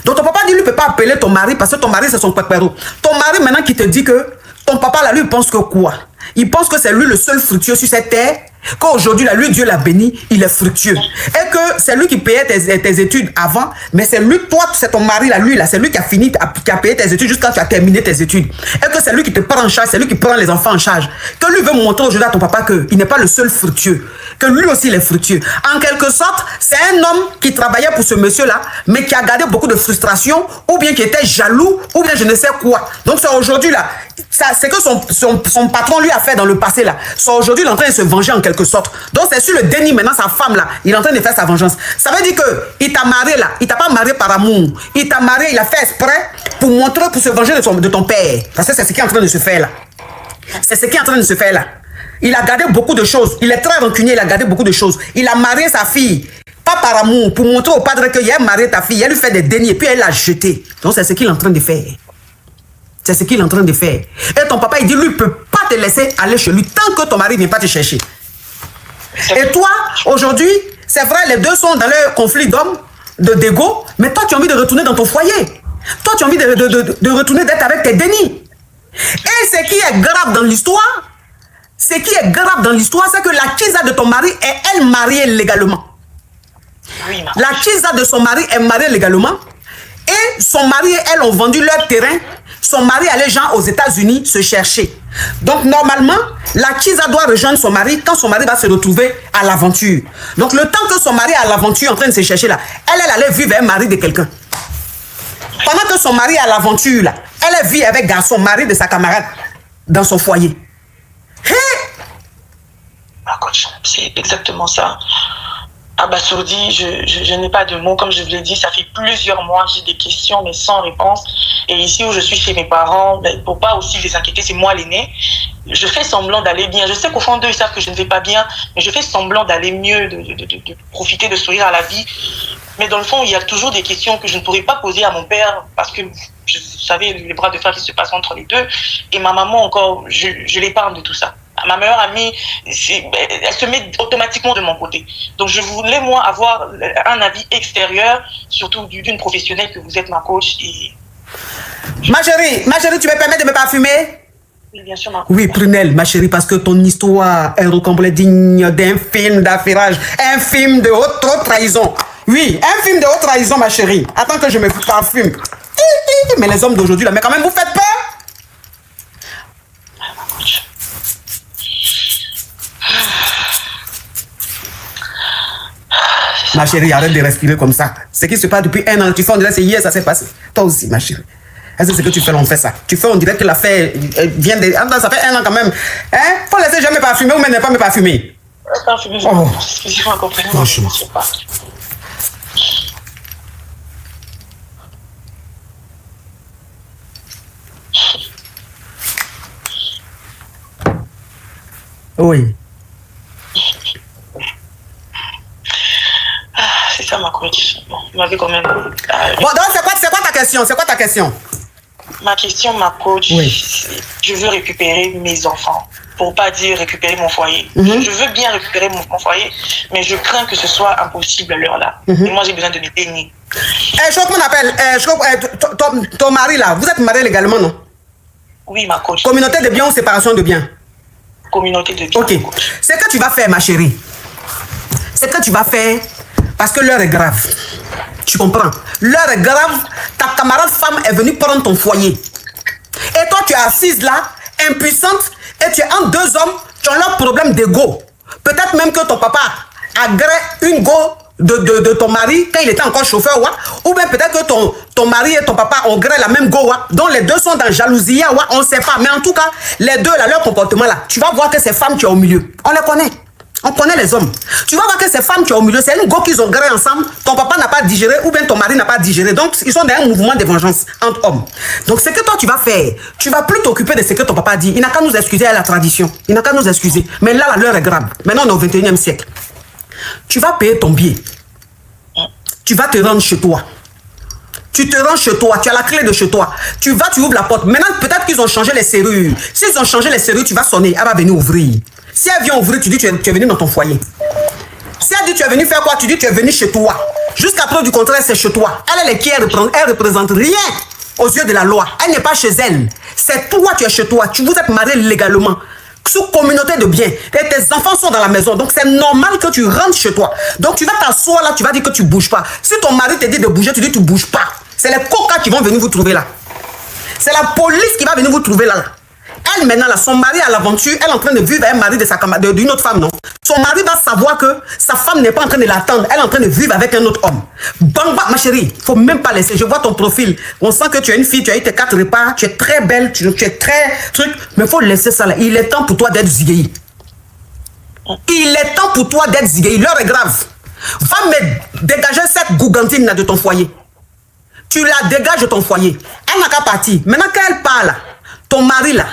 Donc, ton papa dit, lui, peut pas appeler ton mari parce que ton mari, c'est son pépéro. Ton mari, maintenant, qui te dit que ton papa, là, lui, il pense que quoi? Il pense que c'est lui le seul fructueux sur cette terre. Qu'aujourd'hui, là, lui, Dieu l'a béni, il est fructueux. Et que c'est lui qui payait tes études avant, mais c'est lui, toi, c'est ton mari, là, lui, là, c'est lui qui a fini, qui a payé tes études jusqu'à tu as terminé tes études. Et que c'est lui qui te prend en charge, c'est lui qui prend les enfants en charge. Que lui veut montrer aujourd'hui à ton papa qu'il n'est pas le seul fructueux. Que lui aussi, il est fructueux. En quelque sorte, c'est un homme qui travaillait pour ce monsieur-là, mais qui a gardé beaucoup de frustration, ou bien qui était jaloux, ou bien je ne sais quoi. Donc, c'est aujourd'hui, là, c'est que son patron lui a fait dans le passé, là. C'est aujourd'hui, il est en train de se venger en quelque sorte. Donc, c'est sur le déni maintenant, sa femme, là, il est en train de faire sa vengeance. Ça veut dire qu'il t'a marié, là. Il t'a pas marié par amour. Il t'a marié, il a fait exprès pour montrer, pour se venger de ton père. Parce que c'est ce qui est en train de se faire, là. C'est ce qui est en train de se faire, là. Il a gardé beaucoup de choses. Il est très rancunier, il a gardé beaucoup de choses. Il a marié sa fille, pas par amour, pour montrer au padre qu'il a marié ta fille. Elle lui fait des dénis et puis elle l'a jeté. Donc, c'est ce qu'il est en train de faire. C'est ce qu'il est en train de faire. Et ton papa, il dit, lui, il ne peut pas te laisser aller chez lui tant que ton mari ne vient pas te chercher. Et toi, aujourd'hui, c'est vrai, les deux sont dans leur conflit d'hommes, d'ego, mais toi, tu as envie de retourner dans ton foyer. Toi, tu as envie de retourner, d'être avec tes dénis. Et ce qui est grave dans l'histoire, c'est que la Kisa de ton mari est, elle, mariée légalement. Oui, la Kisa de son mari est mariée légalement. Et son mari et elle ont vendu leur terrain. Son mari allait genre aux États-Unis se chercher. Donc normalement, la Kisa doit rejoindre son mari quand son mari va se retrouver à l'aventure. Donc le temps que son mari est à l'aventure en train de se chercher là, elle allait vivre avec un mari de quelqu'un. Pendant que son mari est à l'aventure là, elle vit avec son mari de sa camarade dans son foyer. C'est exactement ça. Abasourdi, je n'ai pas de mots. Comme je vous l'ai dit, ça fait plusieurs mois, j'ai des questions mais sans réponse. Et ici où je suis chez mes parents, pour pas aussi les inquiéter, c'est moi l'aîné. Je fais semblant d'aller bien. Je sais qu'au fond d'eux, ils savent que je ne vais pas bien, mais je fais semblant d'aller mieux, de profiter, de sourire à la vie. Mais dans le fond, il y a toujours des questions que je ne pourrais pas poser à mon père parce que, vous savez, les bras de fer qui se passent entre les deux. Et ma maman encore, je l'épargne de tout ça. Ma meilleure amie, elle se met automatiquement de mon côté. Donc, je voulais, moi, avoir un avis extérieur, surtout d'une professionnelle que vous êtes ma coach. Et... Ma chérie, tu me permets de me parfumer? Oui, bien sûr, ma coach. Oui, Prunelle, ma chérie, parce que ton histoire est recomblée digne d'un film d'affairage, un film de haute trahison. Oui, un film de haute trahison, ma chérie. Attends que je me parfume. Mais les hommes d'aujourd'hui, là, mais quand même, vous faites peur? Ma chérie, arrête de respirer comme ça. Ce qui se passe depuis un an, tu fais on dirait que c'est hier, ça s'est passé. Toi aussi, ma chérie. Est-ce que ce que tu fais, on fait ça? Tu fais on dirait que l'affaire vient de... Ça fait un an quand même. Hein? Faut laisser jamais parfumer ou même ne pas me parfumer. Parfumer, excusez-moi, comprenez. Franchement. Oui. C'est ça ma coach. Bon, vous m'avez quand même... Bon, donc c'est quoi ta question? C'est quoi ta question? Ma question, ma coach, Oui. je veux récupérer mes enfants. Pour pas dire récupérer mon foyer. Je veux bien récupérer mon foyer, mais je crains que ce soit impossible à l'heure là. Et moi, j'ai besoin de mes bénis. Je crois qu'on appelle, ton mari là, vous êtes marié légalement, non? Oui, ma coach. Communauté de biens ou séparation de biens? Communauté de biens. Ok. Ce que tu vas faire, ma chérie, ce que tu vas faire, parce que l'heure est grave. Tu comprends? L'heure est grave. Ta camarade femme est venue prendre ton foyer. Et toi, tu es assise là, impuissante, et tu es entre deux hommes qui ont leur problème d'ego. Peut-être même que ton papa agrée une go de ton mari quand il était encore chauffeur, ou bien peut-être que ton mari et ton papa ont gré la même go, dont les deux sont dans jalousie, on ne sait pas. Mais en tout cas, les deux, là, leur comportement, là, tu vas voir que ces femmes qui sont au milieu, on les connaît. On connaît les hommes. Tu vas voir que ces femmes qui sont au milieu, c'est une go qu'ils ont gré ensemble, ton papa n'a pas digéré, ou bien ton mari n'a pas digéré. Donc, ils sont dans un mouvement de vengeance entre hommes. Donc, ce que toi, tu vas faire, tu vas plus t'occuper de ce que ton papa dit. Il n'a qu'à nous excuser à la tradition. Il n'a qu'à nous excuser. Mais là, l'heure est grave. Maintenant, on est au 21e siècle. Tu vas payer ton billet. Tu vas te rendre chez toi. Tu te rends chez toi, tu as la clé de chez toi. Tu vas, tu ouvres la porte. Maintenant, peut-être qu'ils ont changé les serrures. S'ils ont changé les serrures, tu vas sonner. Elle va venir ouvrir. Si elle vient ouvrir, tu dis tu es venu dans ton foyer. Si elle dit tu es venu faire quoi, tu dis tu es venu chez toi. Jusqu'à preuve du contraire, c'est chez toi. Elle est qui elle représente rien aux yeux de la loi. Elle n'est pas chez elle. C'est toi, tu es chez toi. Vous êtes mariés légalement. Sous communauté de biens. Et tes enfants sont dans la maison. Donc c'est normal que tu rentres chez toi. Donc tu vas t'asseoir là, tu vas dire que tu ne bouges pas. Si ton mari te dit de bouger, tu dis tu ne bouges pas. C'est les cocas qui vont venir vous trouver là. C'est la police qui va venir vous trouver là. Elle maintenant là, son mari à l'aventure, elle est en train de vivre avec un mari d'une autre femme, non? Son mari va savoir que sa femme n'est pas en train de l'attendre. Elle est en train de vivre avec un autre homme. Bamba, ma chérie, faut même pas laisser. Je vois ton profil. On sent que tu es une fille, tu as eu tes 4 repas, tu es très belle, tu es très truc. Mais faut laisser ça là. Il est temps pour toi d'être zigueï. Il est temps pour toi d'être zigueï. L'heure est grave. Va me dégager cette gougantine là de ton foyer. Tu la dégages de ton foyer. Elle n'a qu'à partir. Maintenant qu'elle parle, ton mari là,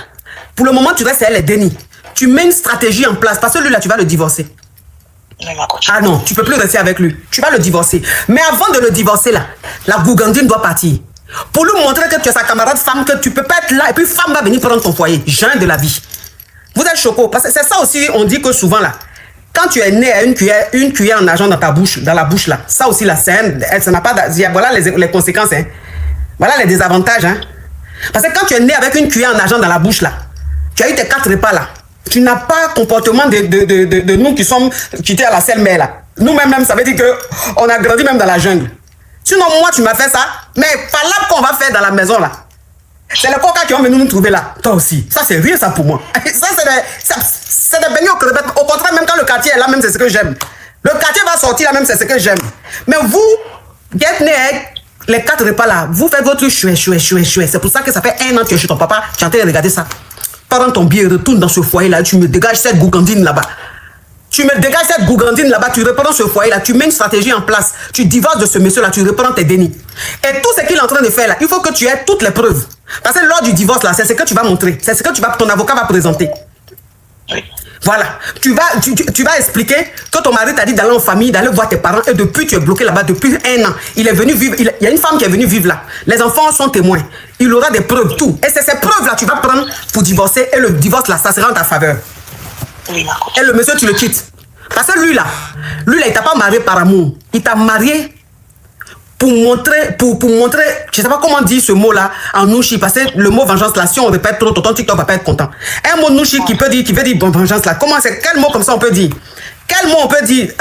pour le moment tu restes à elle les dénis. Tu mets une stratégie en place parce que lui là tu vas le divorcer. Ah non, tu peux plus rester avec lui. Tu vas le divorcer. Mais avant de le divorcer là, la gougandine doit partir. Pour lui montrer que tu es sa camarade femme, que tu peux pas être là et puis femme va venir prendre ton foyer. Jeune de la vie. Vous êtes choco. Parce que c'est ça aussi, on dit que souvent là, quand tu es né à une cuillère en argent dans ta bouche, dans la bouche là, ça aussi là, ça n'a pas, voilà les conséquences, hein. Voilà les désavantages, hein. Parce que quand tu es né avec une cuillère en argent dans la bouche là, tu as eu tes 4 repas là, tu n'as pas comportement de nous qui étaient à la selle mère là. Nous-mêmes, ça veut dire qu'on a grandi même dans la jungle. Sinon moi tu m'as fait ça, mais pas là qu'on va faire dans la maison là. C'est les cocas qui vont venir nous trouver là. Toi aussi. Ça, c'est rien, ça, pour moi. Ça, c'est des beignets aux crevettes. Au contraire, même quand le quartier est là, même, c'est ce que j'aime. Le quartier va sortir là, même, c'est ce que j'aime. Mais vous, qui êtes nés avec les 4 repas là, vous faites votre chouette. C'est pour ça que ça fait 1 an que tu es chez ton papa. Tu es en train de regarder ça. Prends ton billet, retourne dans ce foyer là. Tu me dégages cette gougandine là-bas. Tu me dégages cette gougandine là-bas, tu reprends ce foyer-là, tu mets une stratégie en place, tu divorces de ce monsieur-là, tu reprends tes dénis. Et tout ce qu'il est en train de faire là, il faut que tu aies toutes les preuves. Parce que lors du divorce là, c'est ce que tu vas montrer, c'est ce que ton avocat va présenter. Oui. Voilà, tu vas expliquer que ton mari t'a dit d'aller en famille, d'aller voir tes parents, et depuis tu es bloqué là-bas depuis 1 an. Il est venu vivre, il y a une femme qui est venue vivre là. Les enfants sont témoins. Il aura des preuves, tout. Et c'est ces preuves là que tu vas prendre pour divorcer, et le divorce là, ça sera en ta faveur. Oui, et le monsieur, tu le quittes. Parce que lui là, il t'a pas marié par amour. Il t'a marié pour montrer, je sais pas comment dire ce mot-là en nouchi, parce que le mot vengeance là, si on répète trop, ton TikTok va pas être content. Un mot nouchi qui veut dire vengeance là, comment c'est, quel mot comme ça on peut dire? Quel mot on peut dire,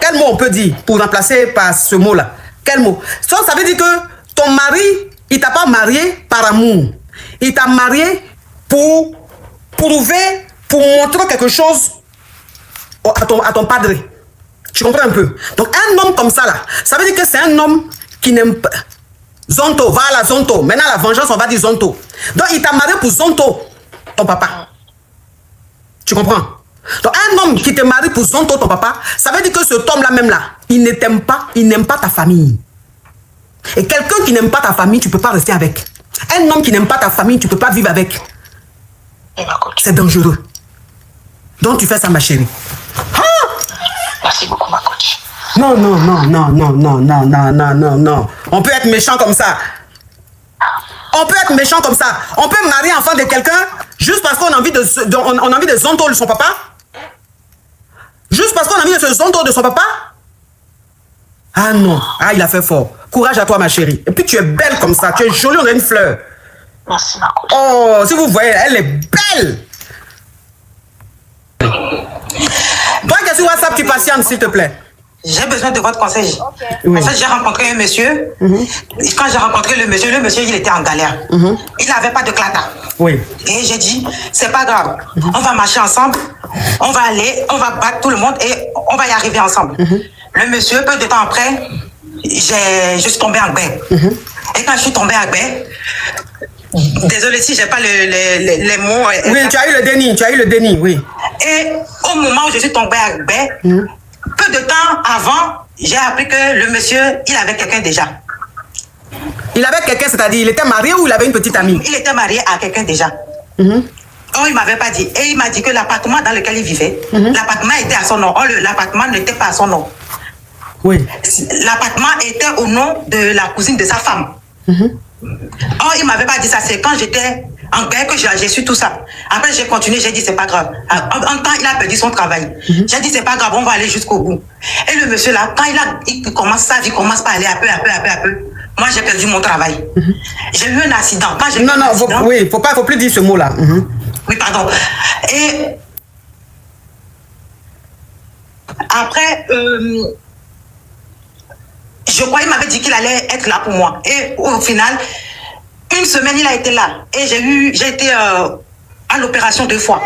quel mot on peut dire pour remplacer par ce mot-là? Quel mot? Ça veut dire que ton mari, il t'a pas marié par amour. Il t'a marié pour prouver, pour montrer quelque chose à ton padre. Tu comprends un peu? Donc un homme comme ça là, ça veut dire que c'est un homme qui n'aime pas Zonto, voilà Zonto. Maintenant la vengeance, on va dire Zonto. Donc il t'a marié pour Zonto, ton papa. Tu comprends? Donc un homme qui te marie pour Zonto, ton papa, ça veut dire que cet homme là même là, il ne t'aime pas, il n'aime pas ta famille. Et quelqu'un qui n'aime pas ta famille, tu peux pas rester avec. Un homme qui n'aime pas ta famille, tu peux pas vivre avec. C'est dangereux. Donc tu fais ça, ma chérie. Ah! Merci beaucoup, ma coach. Non. On peut être méchant comme ça. On peut être méchant comme ça. On peut marier l'enfant de quelqu'un juste parce qu'on a envie on a envie de zonto de son papa. Juste parce qu'on a envie de se zonto de son papa. Ah non. Ah, il a fait fort. Courage à toi, ma chérie. Et puis tu es belle comme ça. Tu es jolie, on a une fleur. Merci, ma coach. Oh, si vous voyez, elle est belle. Toi qui es sur WhatsApp, tu patientes, s'il te plaît. J'ai besoin de votre conseil. Ok. Oui. En fait, j'ai rencontré un monsieur. Et quand j'ai rencontré le monsieur, il était en galère. Il n'avait pas de clata. Oui. Et j'ai dit, c'est pas grave. On va marcher ensemble. On va aller, on va battre tout le monde et on va y arriver ensemble. Le monsieur, peu de temps après, je suis tombée en bain. Et quand je suis tombée en bain, désolée si j'ai pas les mots. Oui, tu as eu le déni, oui. Et au moment où je suis tombée en bain, peu de temps avant, j'ai appris que le monsieur, il avait quelqu'un déjà. Il avait quelqu'un, c'est-à-dire, il était marié ou il avait une petite amie? Il était marié à quelqu'un déjà. Or, il ne m'avait pas dit. Et il m'a dit que l'appartement dans lequel il vivait, l'appartement était à son nom. Or, l'appartement n'était pas à son nom. Oui. L'appartement était au nom de la cousine de sa femme. Or, il ne m'avait pas dit ça. C'est quand j'étais en guerre que j'ai su tout ça. Après, j'ai continué, j'ai dit, c'est pas grave. En temps, il a perdu son travail. J'ai dit, c'est pas grave, on va aller jusqu'au bout. Et le monsieur là, quand il commence sa vie, commence par aller à peu. Moi, j'ai perdu mon travail. J'ai eu un accident. Quand j'ai eu un accident, oui, faut plus dire ce mot-là. Oui, pardon. Et après, je crois qu'il m'avait dit qu'il allait être là pour moi. Et au final, une semaine, il a été là. Et j'ai été à l'opération 2 fois.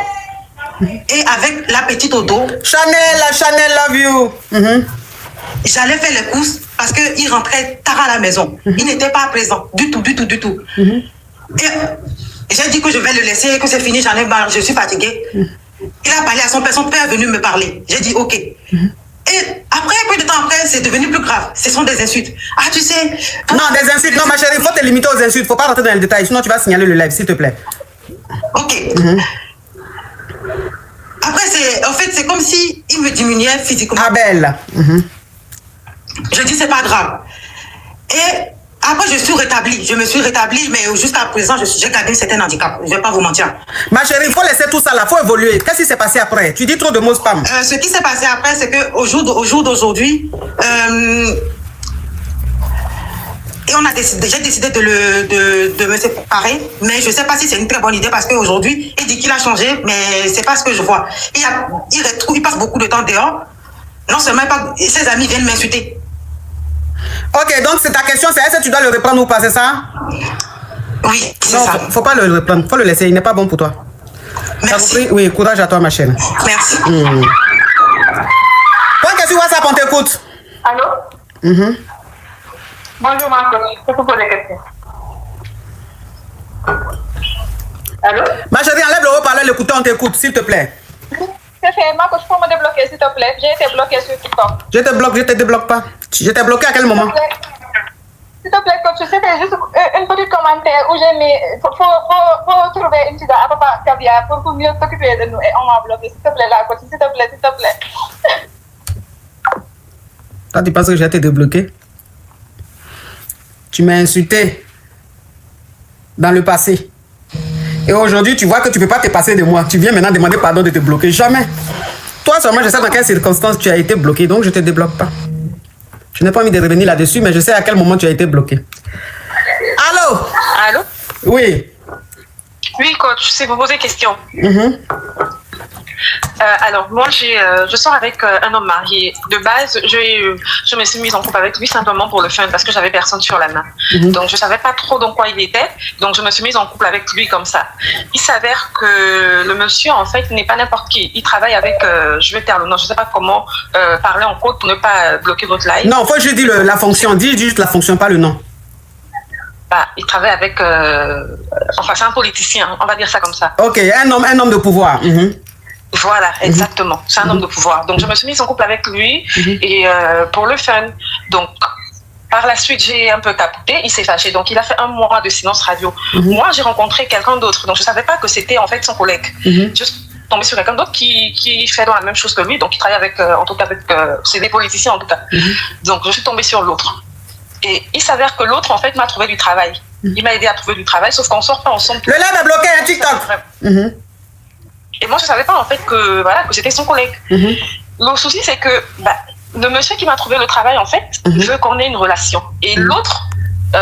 Et avec la petite au dos. Chanel love you. J'allais faire les courses parce qu'il rentrait tard à la maison. Il n'était pas présent du tout. Et j'ai dit que je vais le laisser, que c'est fini, j'en ai marre, je suis fatiguée. Il a parlé à son père est venu me parler. J'ai dit ok. Et après, peu de temps après, c'est devenu plus grave. Ce sont des insultes. Ah, tu sais... Non, des insultes. Non, ma chérie, il faut te limiter aux insultes. Il ne faut pas rentrer dans les détails, sinon tu vas signaler le live, s'il te plaît. Ok. Après, en fait, c'est comme si il me diminuait physiquement. Ah, belle. Je dis, c'est pas grave. Et après, je me suis rétablie, mais jusqu'à présent, j'ai gardé un certain handicap. Je ne vais pas vous mentir. Ma chérie, il faut laisser tout ça là, il faut évoluer. Qu'est-ce qui s'est passé après? Tu dis trop de mots spam. Ce qui s'est passé après, c'est qu'au jour d'aujourd'hui, et j'ai décidé de me séparer, mais je ne sais pas si c'est une très bonne idée parce qu'aujourd'hui, il dit qu'il a changé, mais ce n'est pas ce que je vois. Il passe beaucoup de temps dehors. Non seulement ses amis viennent m'insulter. Ok, donc c'est ta question, c'est est-ce que tu dois le reprendre ou pas, c'est ça? Oui, c'est non, ça. Faut pas le reprendre, faut le laisser, il n'est pas bon pour toi. Merci. Oui, courage à toi, ma chérie. Merci. Toi, qu'est-ce que WhatsApp, on t'écoute? Allô? Bonjour, ma coach. Je peux poser des questions. Allô? Ma chérie, enlève le haut-parleur, l'écouteur, on t'écoute, s'il te plaît. C'est fait, ma coach, pour me débloquer, s'il te plaît. J'ai été bloquée sur TikTok. Je te débloque pas. Je t'ai bloqué à quel moment? S'il te plaît, coach, c'était juste une petite commentaire où j'ai mis, faut trouver une petite à Papa Caviar pour mieux t'occuper de nous et on m'a bloqué. S'il te plaît, là, coach, s'il te plaît. Toi, tu penses que j'ai été débloqué? Tu m'as insulté dans le passé. Et aujourd'hui, tu vois que tu ne peux pas te passer de moi. Tu viens maintenant demander pardon de te bloquer. Jamais. Toi seulement, je sais dans quelles circonstances tu as été bloqué, donc je ne te débloque pas. Je n'ai pas envie de revenir là-dessus, mais je sais à quel moment tu as été bloqué. Allô? Allô? Oui. Oui, coach, c'est vous poser question. Alors, moi, je sors avec un homme marié. De base, je me suis mise en couple avec lui simplement pour le fun, parce que j'avais personne sur la main. Donc, je ne savais pas trop dans quoi il était. Donc, je me suis mise en couple avec lui comme ça. Il s'avère que le monsieur, en fait, n'est pas n'importe qui. Il travaille avec, je vais taire le nom, je ne sais pas comment parler en code pour ne pas bloquer votre live. Non, il faut juste dire la fonction. Dis juste la fonction, pas le nom. Bah, il travaille avec... enfin, c'est un politicien, on va dire ça comme ça. Ok, un homme de pouvoir. Voilà, exactement. C'est un homme de pouvoir. Donc, je me suis mise en couple avec lui et pour le fun. Donc, par la suite, j'ai un peu capoté. Il s'est fâché. Donc, il a fait 1 mois de silence radio. Moi, j'ai rencontré quelqu'un d'autre. Donc, je ne savais pas que c'était en fait son collègue. Je suis tombée sur quelqu'un d'autre qui fait dans la même chose que lui. Donc, il travaille avec, en tout cas, c'est des politiciens en tout cas. Donc, je suis tombée sur l'autre. Et il s'avère que l'autre, en fait, m'a trouvé du travail. Il m'a aidé à trouver du travail, sauf qu'on ne sort pas ensemble. Le live est bloqué, un TikTok. Et moi, je ne savais pas en fait que c'était son collègue. Le souci, c'est que le monsieur qui m'a trouvé le travail, en fait, veut qu'on ait une relation. Et l'autre,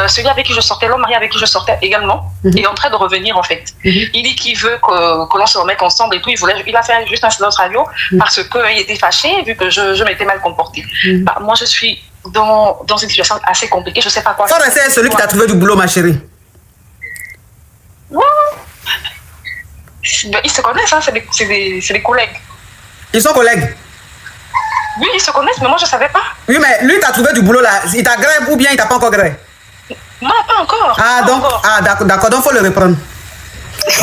celui avec qui je sortais, l'homme marié avec qui je sortais également, est en train de revenir, en fait. Il dit qu'il veut que l'on se remette ensemble et tout. Il a fait juste un silence radio parce qu'il était fâché vu que je m'étais mal comportée. Moi, je suis dans une situation assez compliquée. Je ne sais pas quoi faire. C'est celui qui t'a trouvé du boulot, ma chérie. Ils se connaissent, hein, c'est des collègues. Ils sont collègues? Oui, ils se connaissent, mais moi, je ne savais pas. Oui, mais lui, t'as trouvé du boulot là. Il t'a gré ou bien il t'a pas encore gré? Non, pas encore. Ah, pas donc, encore. D'accord, donc il faut le reprendre.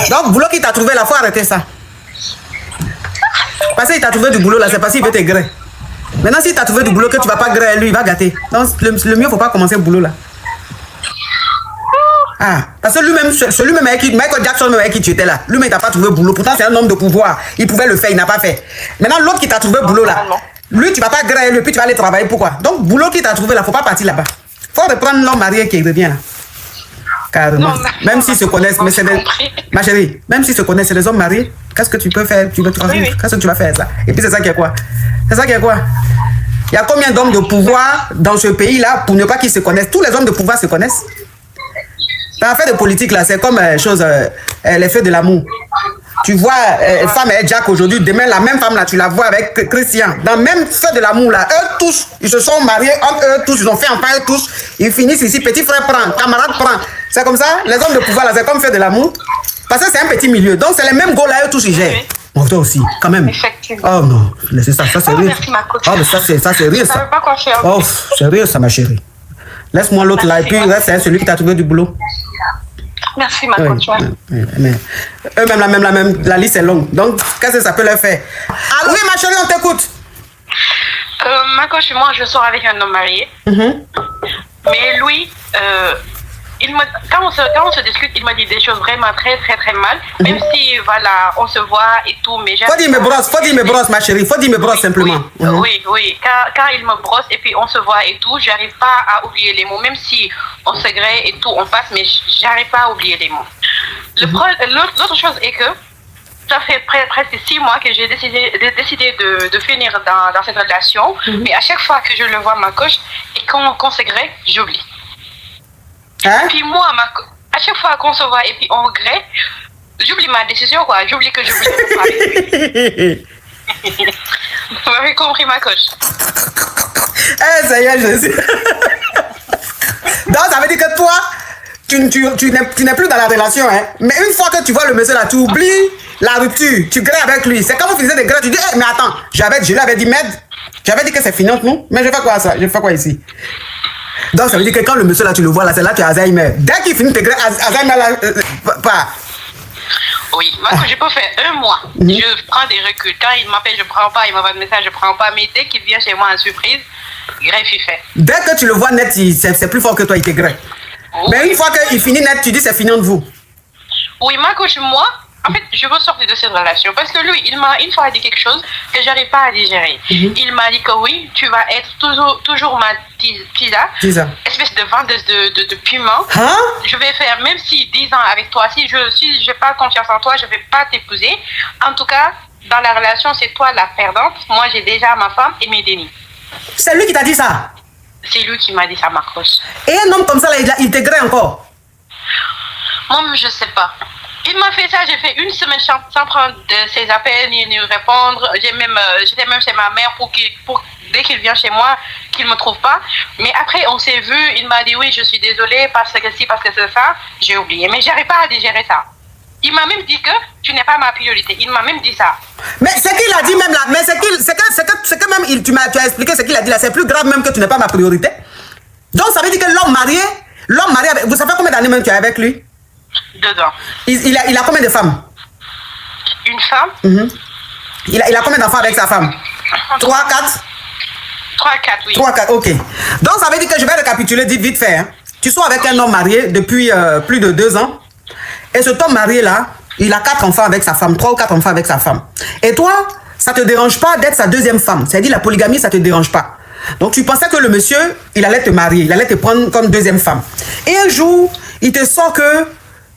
Donc, boulot qu'il t'a trouvé là, il faut arrêter ça. Parce qu'il t'a trouvé du boulot là, c'est parce qu'il veut te gré. Maintenant, s'il t'a trouvé du boulot que tu ne vas pas gré, lui, il va gâter. Donc, le mieux, il ne faut pas commencer le boulot là. Ah, parce que lui-même, celui-même avec qui, Michael Jackson, avec qui tu étais là, lui-même, il t'a pas trouvé boulot. Pourtant, c'est un homme de pouvoir. Il pouvait le faire, il n'a pas fait. Maintenant, l'autre qui t'a trouvé boulot là, lui, tu vas pas gré, lui, puis tu vas aller travailler. Pourquoi? Donc, boulot qui t'a trouvé là, il ne faut pas partir là-bas. Il faut reprendre l'homme marié qui revient là. Carrément. Même s'ils se connaissent, mais c'est des... Ma chérie, même s'ils se connaissent, c'est des hommes mariés. Qu'est-ce que tu peux faire? Tu veux transmettre? Qu'est-ce que tu vas faire ça? Et puis c'est ça qui est quoi? C'est ça qui est quoi? Il y a combien d'hommes de pouvoir dans ce pays-là pour ne pas qu'ils se connaissent? Tous les hommes de pouvoir se connaissent. Dans l'affaire de politique, là, c'est comme les feux de l'amour. Tu vois, femme et Jack aujourd'hui, demain, la même femme, là, tu la vois avec Christian. Dans le même feu de l'amour, là, eux tous, ils se sont mariés, eux tous, ils ont fait enfant, eux tous. Ils finissent ici, petit frère prend, camarade prend. C'est comme ça, les hommes de pouvoir, là, c'est comme feu de l'amour. Parce que c'est un petit milieu. Donc, c'est les mêmes gars, là, eux tous, ils gèrent. Bon, toi aussi, quand même. Effectivement. Oh non, laissez ça, ça c'est rien. Merci, ma coach. Oh, mais ça c'est rien, ça. Je ne savais pas quoi faire. Oh, sérieux, ça, ma chérie. Laisse-moi l'autre là, et puis reste, c'est celui qui t'a trouvé du boulot. Merci, ma coach. Mais eux-mêmes, la liste est longue. Donc, qu'est-ce que ça peut leur faire? Ah, oui, ma chérie, on t'écoute. Ma coach, moi, je sors avec un homme marié. Mais lui, quand on se discute, il m'a dit des choses vraiment très, très, très mal. Même si, voilà, on se voit et tout, mais faut dire me brosse, ma chérie. Faut dire me brosse, simplement. Oui. Quand il me brosse et puis on se voit et tout, j'arrive pas à oublier les mots. Même si on se grée et tout, on passe, mais j'arrive pas à oublier les mots. L'autre chose est que ça fait presque 6 mois que j'ai décidé de finir dans cette relation. Mais à chaque fois que je le vois, ma coach, et qu'on se grée, j'oublie. Hein? Puis moi, à chaque fois qu'on se voit et puis on regrette, j'oublie ma décision, quoi. J'oublie que j'oublie de parler. Vous m'avez compris, ma coach? Ça y est, je sais. Donc, ça veut dire que toi, tu n'es plus dans la relation, hein. Mais une fois que tu vois le monsieur là, tu oublies la rupture, tu grées avec lui. C'est comme vous faisiez des grès, tu dis, mais attends, je lui avais dit, merde, j'avais dit que c'est fini entre nous, mais je fais quoi ça? Je fais quoi ici? Donc ça veut dire que quand le monsieur là, tu le vois là, c'est là que tu as Alzheimer. Dès qu'il finit de gré, Alzheimer là, pas. Oui, moi, je peux faire 1 mois. Je prends des reculs. Quand il m'appelle, je prends pas. Il m'envoie un message, je prends pas. Mais dès qu'il vient chez moi en surprise, greffe, il fait. Dès que tu le vois net, c'est plus fort que toi, il te greffe. Oui. Mais une fois qu'il finit net, tu dis c'est fini entre vous. Oui, ma coach, moi, en fait, je veux sortir de cette relation. Parce que lui, il m'a une fois dit quelque chose que j'arrive pas à digérer. Il m'a dit que oui, tu vas être toujours ma Tisa, espèce de vendeuse de piment. Hein? Je vais faire, même si 10 ans avec toi, si je n'ai pas confiance en toi, je ne vais pas t'épouser. En tout cas, dans la relation, c'est toi la perdante. Moi, j'ai déjà ma femme et mes dénis. C'est lui qui t'a dit ça? C'est lui qui m'a dit ça, ma coach. Et un homme comme ça, là, il te grée encore? Moi, je ne sais pas. Il m'a fait ça, j'ai fait 1 semaine sans prendre ses appels ni répondre. J'étais même chez ma mère pour dès qu'il vient chez moi, qu'il ne me trouve pas. Mais après, on s'est vu, il m'a dit oui, je suis désolée parce que si, parce que c'est ça. J'ai oublié, mais je n'arrive pas à digérer ça. Il m'a même dit que tu n'es pas ma priorité. Il m'a même dit ça. Mais ce qu'il a dit même là, mais c'est que même tu as expliqué ce qu'il a dit là, c'est plus grave même que tu n'es pas ma priorité. Donc ça veut dire que l'homme marié, vous savez combien d'années même tu es avec lui? 2 ans. Il a combien de femmes? Une femme. Il a combien d'enfants avec sa femme? 3, 4? 3, 4, oui. 3, 4, ok. Donc ça veut dire que je vais récapituler vite fait. Hein. Tu sois avec un homme marié depuis plus de 2 ans. Et cet homme marié là, il a 4 enfants avec sa femme, 3 ou 4 enfants avec sa femme. Et toi, ça te dérange pas d'être sa 2e femme. C'est-à-dire la polygamie, ça te dérange pas. Donc tu pensais que le monsieur, il allait te marier, il allait te prendre comme 2e femme. Et un jour, il te sort que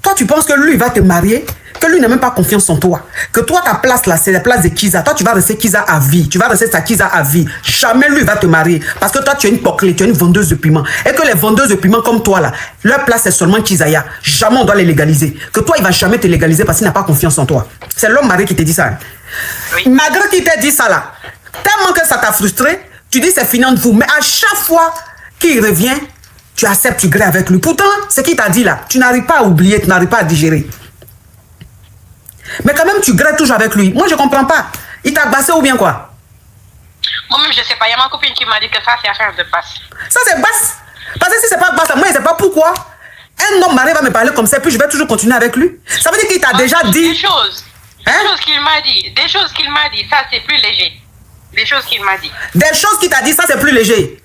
toi, tu penses que lui, il va te marier, que lui n'a même pas confiance en toi. Que toi, ta place là, c'est la place de Kiza. Toi, tu vas rester Kiza à vie. Tu vas rester sa Kiza à vie. Jamais lui va te marier. Parce que toi, tu es une poclée, tu es une vendeuse de piment. Et que les vendeuses de piment comme toi là, leur place c'est seulement Kizaya. Jamais on doit les légaliser. Que toi, il va jamais te légaliser parce qu'il n'a pas confiance en toi. C'est l'homme marié qui te dit ça. Hein. Oui. Malgré qu'il t'a dit ça là, tellement que ça t'a frustré, tu dis c'est fini entre vous. Mais à chaque fois qu'il revient, tu acceptes, tu grées avec lui. Pourtant, ce qu'il t'a dit là, tu n'arrives pas à oublier, tu n'arrives pas à digérer. Mais quand même, tu grées toujours avec lui. Moi, je ne comprends pas. Il t'a bassé ou bien quoi? Moi-même, je ne sais pas. Il y a ma copine qui m'a dit que ça, c'est affaire de basse. Ça, c'est basse. Parce que si ce n'est pas basse, moi, je ne sais pas pourquoi. Un homme marié va me parler comme ça, puis je vais toujours continuer avec lui. Ça veut dire qu'il t'a déjà dit... Des choses qu'il m'a dit. Des choses qu'il m'a dit. Ça, c'est plus léger. Des choses qu'il m'a dit. Des choses qu'il t'a dit, ça, c'est plus léger.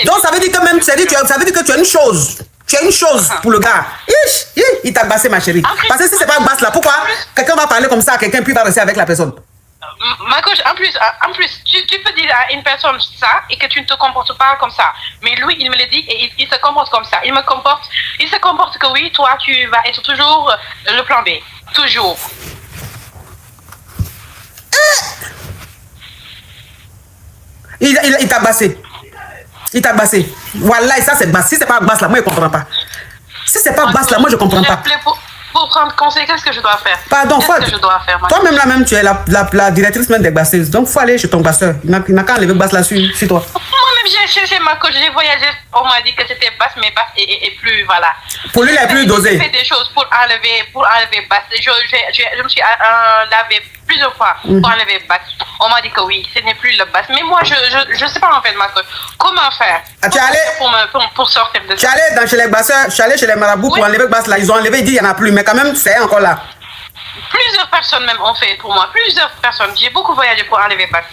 Donc ça veut dire que même, ça veut dire que tu as une chose. Tu as une chose pour le gars. Il t'a bassé, ma chérie. Parce que si c'est pas basse là, pourquoi quelqu'un va parler comme ça à quelqu'un puis va rester avec la personne? Ma coach, en plus, tu peux dire à une personne ça et que tu ne te comportes pas comme ça. Mais lui, il me le dit et il se comporte comme ça. Il se comporte que oui, toi, tu vas être toujours le plan B. Toujours. Il t'a bassé. Il t'a bassé. Voilà, et ça c'est basse. Si c'est pas basse là, moi je comprends pas. Si c'est pas basse là, moi je comprends pas. Pour prendre conseil, qu'est-ce que je dois faire? Pardon, qu'est-ce que je dois faire? Toi-même là-même, tu es la directrice même des basseuses. Donc faut aller chez ton basseur. Il n'a qu'à enlever basse là-dessus, sur toi. Moi-même j'ai cherché ma coach, j'ai voyagé. On m'a dit que c'était basse, mais basse et plus, voilà. Pour lui, il est plus dosé. J'ai fait des choses pour enlever basse. Je me suis lavé plusieurs fois pour enlever basse. On m'a dit que oui, ce n'est plus le basse. Mais moi, je sais pas en fait, ma coach. Comment faire pour sortir de ça? Tu es allé chez les basseurs, je suis allé chez les marabouts pour enlever basse là. Ils ont enlevé, ils disent qu'il n'y en a plus, mais quand même, c'est encore là. Plusieurs personnes même ont fait pour moi. Plusieurs personnes. J'ai beaucoup voyagé pour enlever basse.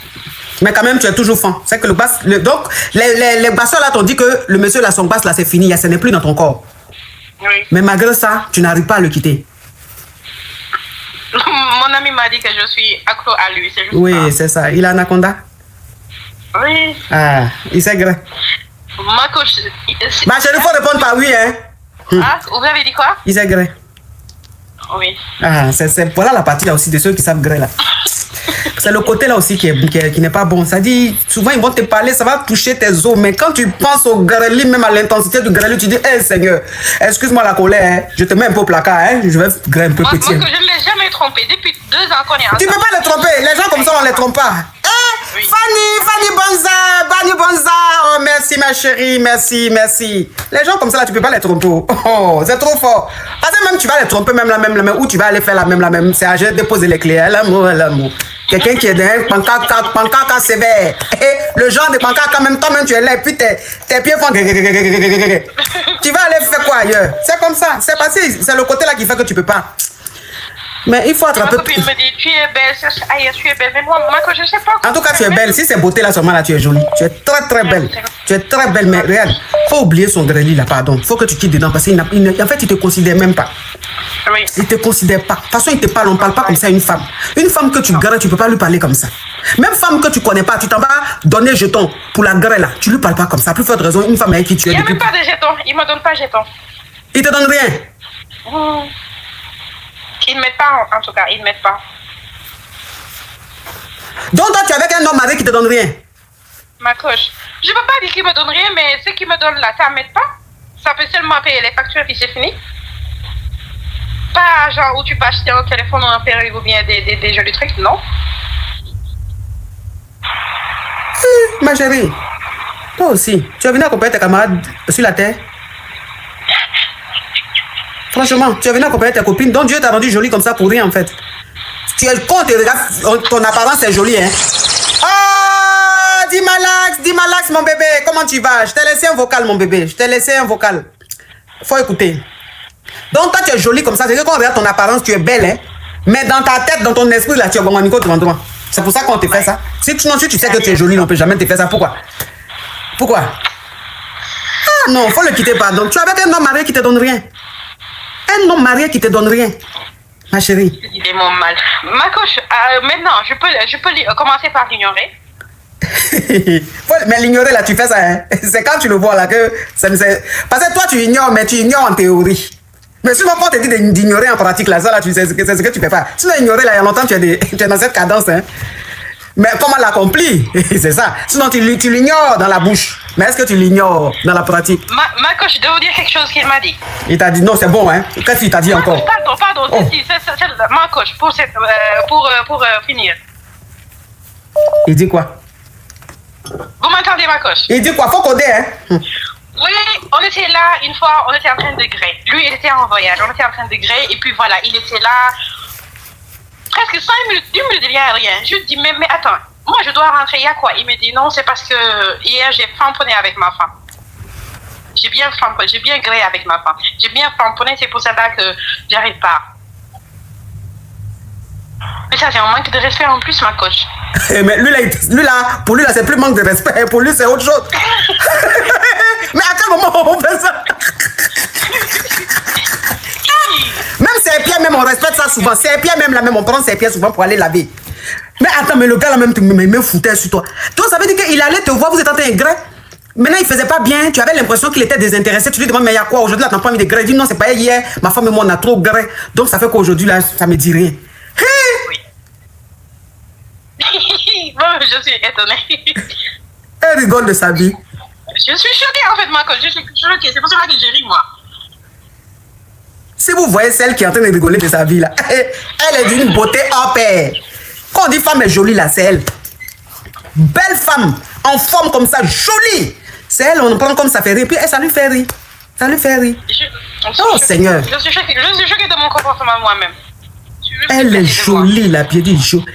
Mais quand même, tu es toujours fan. C'est que le basse. Donc, les basseurs là t'ont dit que le monsieur là, son basse là, c'est fini. Ce n'est plus dans ton corps. Oui. Mais malgré ça, tu n'arrives pas à le quitter. Mon ami m'a dit que je suis accro à lui. C'est juste oui, c'est ça. Il a anaconda? Oui. Ah, il s'est gré. Ma coach. Ma chérie, il faut répondre par oui, hein. Ah, vous avez dit quoi? Il s'est gré. Oui. Ah, voilà la partie là aussi de ceux qui savent gré là. C'est le côté là aussi qui n'est pas bon. Ça dit, souvent ils vont te parler, ça va toucher tes os. Mais quand tu penses au grêlis, même à l'intensité du grêlis, tu dis, hé Seigneur, excuse-moi la colère, hein. Je te mets un peu au placard, hein. Je vais grêler un peu petit. Moi, je ne l'ai jamais trompé. Depuis 2 ans qu'on est ensemble. Tu ne peux pas le tromper. Les gens comme ça, on ne les trompe pas. Oui. Fanny Bonza. Oh, merci ma chérie, merci. Les gens comme ça là, tu peux pas les tromper. Oh, c'est trop fort. Parce que même tu vas les tromper, même la même, ou tu vas aller faire la même. C'est à déposer les clés. L'amour. Quelqu'un qui est derrière, pancarte sévère. Le genre de pancarte quand même, toi-même tu es là, et puis tes pieds font. Tu vas aller faire quoi ailleurs? C'est comme ça. C'est passé. C'est le côté là qui fait que tu peux pas. Mais il faut attraper. Ma copine me dit, tu es belle, tu es belle. Mais moi, je ne sais pas. En tout cas, tu es belle. Si c'est beauté là, seulement là, tu es jolie. Tu es très belle. Tu es très belle, mais regarde, faut oublier son grêlis là, pardon. Faut que tu quittes dedans parce qu'en fait, il te considère même pas. Oui. Il te considère pas. De toute façon, il te parle, on parle pas comme ça à une femme. Une femme que tu grêles, tu peux pas lui parler comme ça. Même femme que tu connais pas, tu t'en vas donner jeton pour la grêle là. Tu lui parles pas comme ça. Plus forte raison, une femme avec qui tu es. Il n'y a même pas de jeton. Il me donne pas de jeton. Il te donne rien. Ils ne mettent pas, en tout cas, ils ne mettent pas. Donc toi, tu es avec un homme marié qui te donne rien? Ma coach, je ne peux pas dire qu'il me donne rien, mais ce qu'il me donne là, ça ne m'aide pas. Ça peut seulement payer les factures et c'est fini. Pas genre où tu peux acheter un téléphone ou un perruque ou bien des jolis trucs, non. Ma chérie, toi aussi, tu es venu accompagner tes camarades sur la terre? Franchement, tu es venu accompagner tes copines, donc Dieu t'a rendu jolie comme ça pour rien en fait. Tu es con, ton apparence est jolie, hein. Oh, dis Malax, mon bébé, comment tu vas? Je t'ai laissé un vocal, mon bébé, Faut écouter. Donc toi, tu es jolie comme ça, c'est que quand on regarde ton apparence, tu es belle, hein. Mais dans ta tête, dans ton esprit, là, tu es bon, Nico, devant. C'est pour ça qu'on te fait ça. Si tu sais que tu es jolie, on ne peut jamais te faire ça. Pourquoi? Ah non, faut le quitter, pardon. Tu es avec un homme marié qui te donne rien. Un homme marié qui te donne rien, ma chérie. Il est mon mal. Ma coach, maintenant, je peux commencer par l'ignorer. Mais l'ignorer là, tu fais ça. Hein? C'est quand tu le vois là que ça ne sait. Parce que toi, tu ignores, mais tu ignores en théorie. Mais souvent, quand on te dit d'ignorer en pratique là, ça là, tu sais c'est ce que tu fais pas. Sinon, ignorer là, il y a longtemps, tu es dans cette cadence. Hein? Mais comment l'accomplir? C'est ça. Sinon, tu l'ignores dans la bouche. Mais est-ce que tu l'ignores dans la pratique? Ma coach, je dois vous dire quelque chose qu'il m'a dit. Il t'a dit non, c'est bon, hein? Qu'est-ce qu'il t'a dit encore? Pardon, Oh. c'est ma coach, pour finir. Il dit quoi? Vous m'entendez, ma coach? Il dit quoi? Faut coder, hein? Oui, on était là, une fois, on était en train de gré. Lui, il était en voyage, on était en train de gré, et puis voilà, il était là, presque 5 minutes, 10 minutes, il n'y a rien. Je lui dis, mais attends, moi je dois rentrer, il y a quoi? Il me dit, non, c'est parce que hier j'ai famponné avec ma femme. J'ai bien gré avec ma femme. J'ai bien famponné, c'est pour ça que j'arrive pas. Mais ça, c'est un manque de respect en plus, ma coach. Mais lui là, pour lui là, c'est plus manque de respect. Pour lui, c'est autre chose. Mais à quel moment on fait ça? Même ses pieds, même on respecte ça souvent. Ses pieds, même là, même on prend ses pieds souvent pour aller laver. Mais attends, mais le gars là même me foutait sur toi. Donc ça veut dire qu'il allait te voir, vous êtes en train de gré. Maintenant, il faisait pas bien. Tu avais l'impression qu'il était désintéressé. Tu lui demandes, mais il y a quoi aujourd'hui là? T'as pas envie de gré? Il dit non, c'est pas hier. Ma femme et moi, on a trop gré. Donc ça fait qu'aujourd'hui là, ça me dit rien. Oui. Bon, je suis étonnée. Elle rigole de sa vie. Je suis choquée en fait, ma coach. Je suis choquée. C'est pour cela que je ris, moi. Si vous voyez celle qui est en train de rigoler de sa vie là, elle est d'une beauté en paix. Quand on dit femme est jolie là, c'est elle. Belle femme, en forme comme ça, jolie. C'est elle, on prend comme ça fait rire. Puis ça lui fait rire. Ça lui fait rire. Oh Seigneur. Je suis choquée de mon comportement moi-même. Elle est jolie, la pied dit jolie.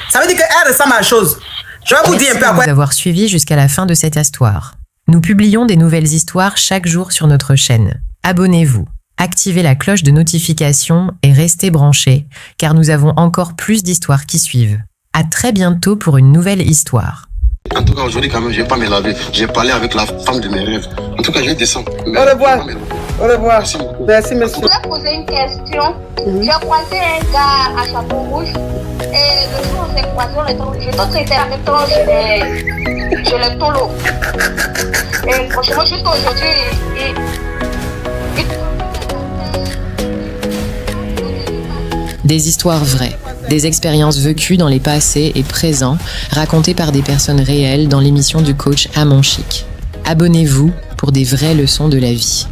Ça veut dire qu'elle ressemble à la chose. Je vais vous dire un peu à quoi. Merci de nous avoir suivis jusqu'à la fin de cette histoire. Nous publions des nouvelles histoires chaque jour sur notre chaîne. Abonnez-vous, activez la cloche de notification et restez branchés, car nous avons encore plus d'histoires qui suivent. À très bientôt pour une nouvelle histoire. En tout cas, aujourd'hui, quand même, je vais pas me laver. J'ai parlé avec la femme de mes rêves. En tout cas, je vais descendre. Au revoir. Au revoir. Merci, Je monsieur. voulais poser une question. J'ai croisé un gars à chapeau rouge. Et le jour où on s'est croisé, je te traitais en même temps, je le tolo. Et franchement, jusqu'à aujourd'hui, Des histoires vraies, des expériences vécues dans les passés et présents, racontées par des personnes réelles dans l'émission du coach Amon Chic. Abonnez-vous pour des vraies leçons de la vie.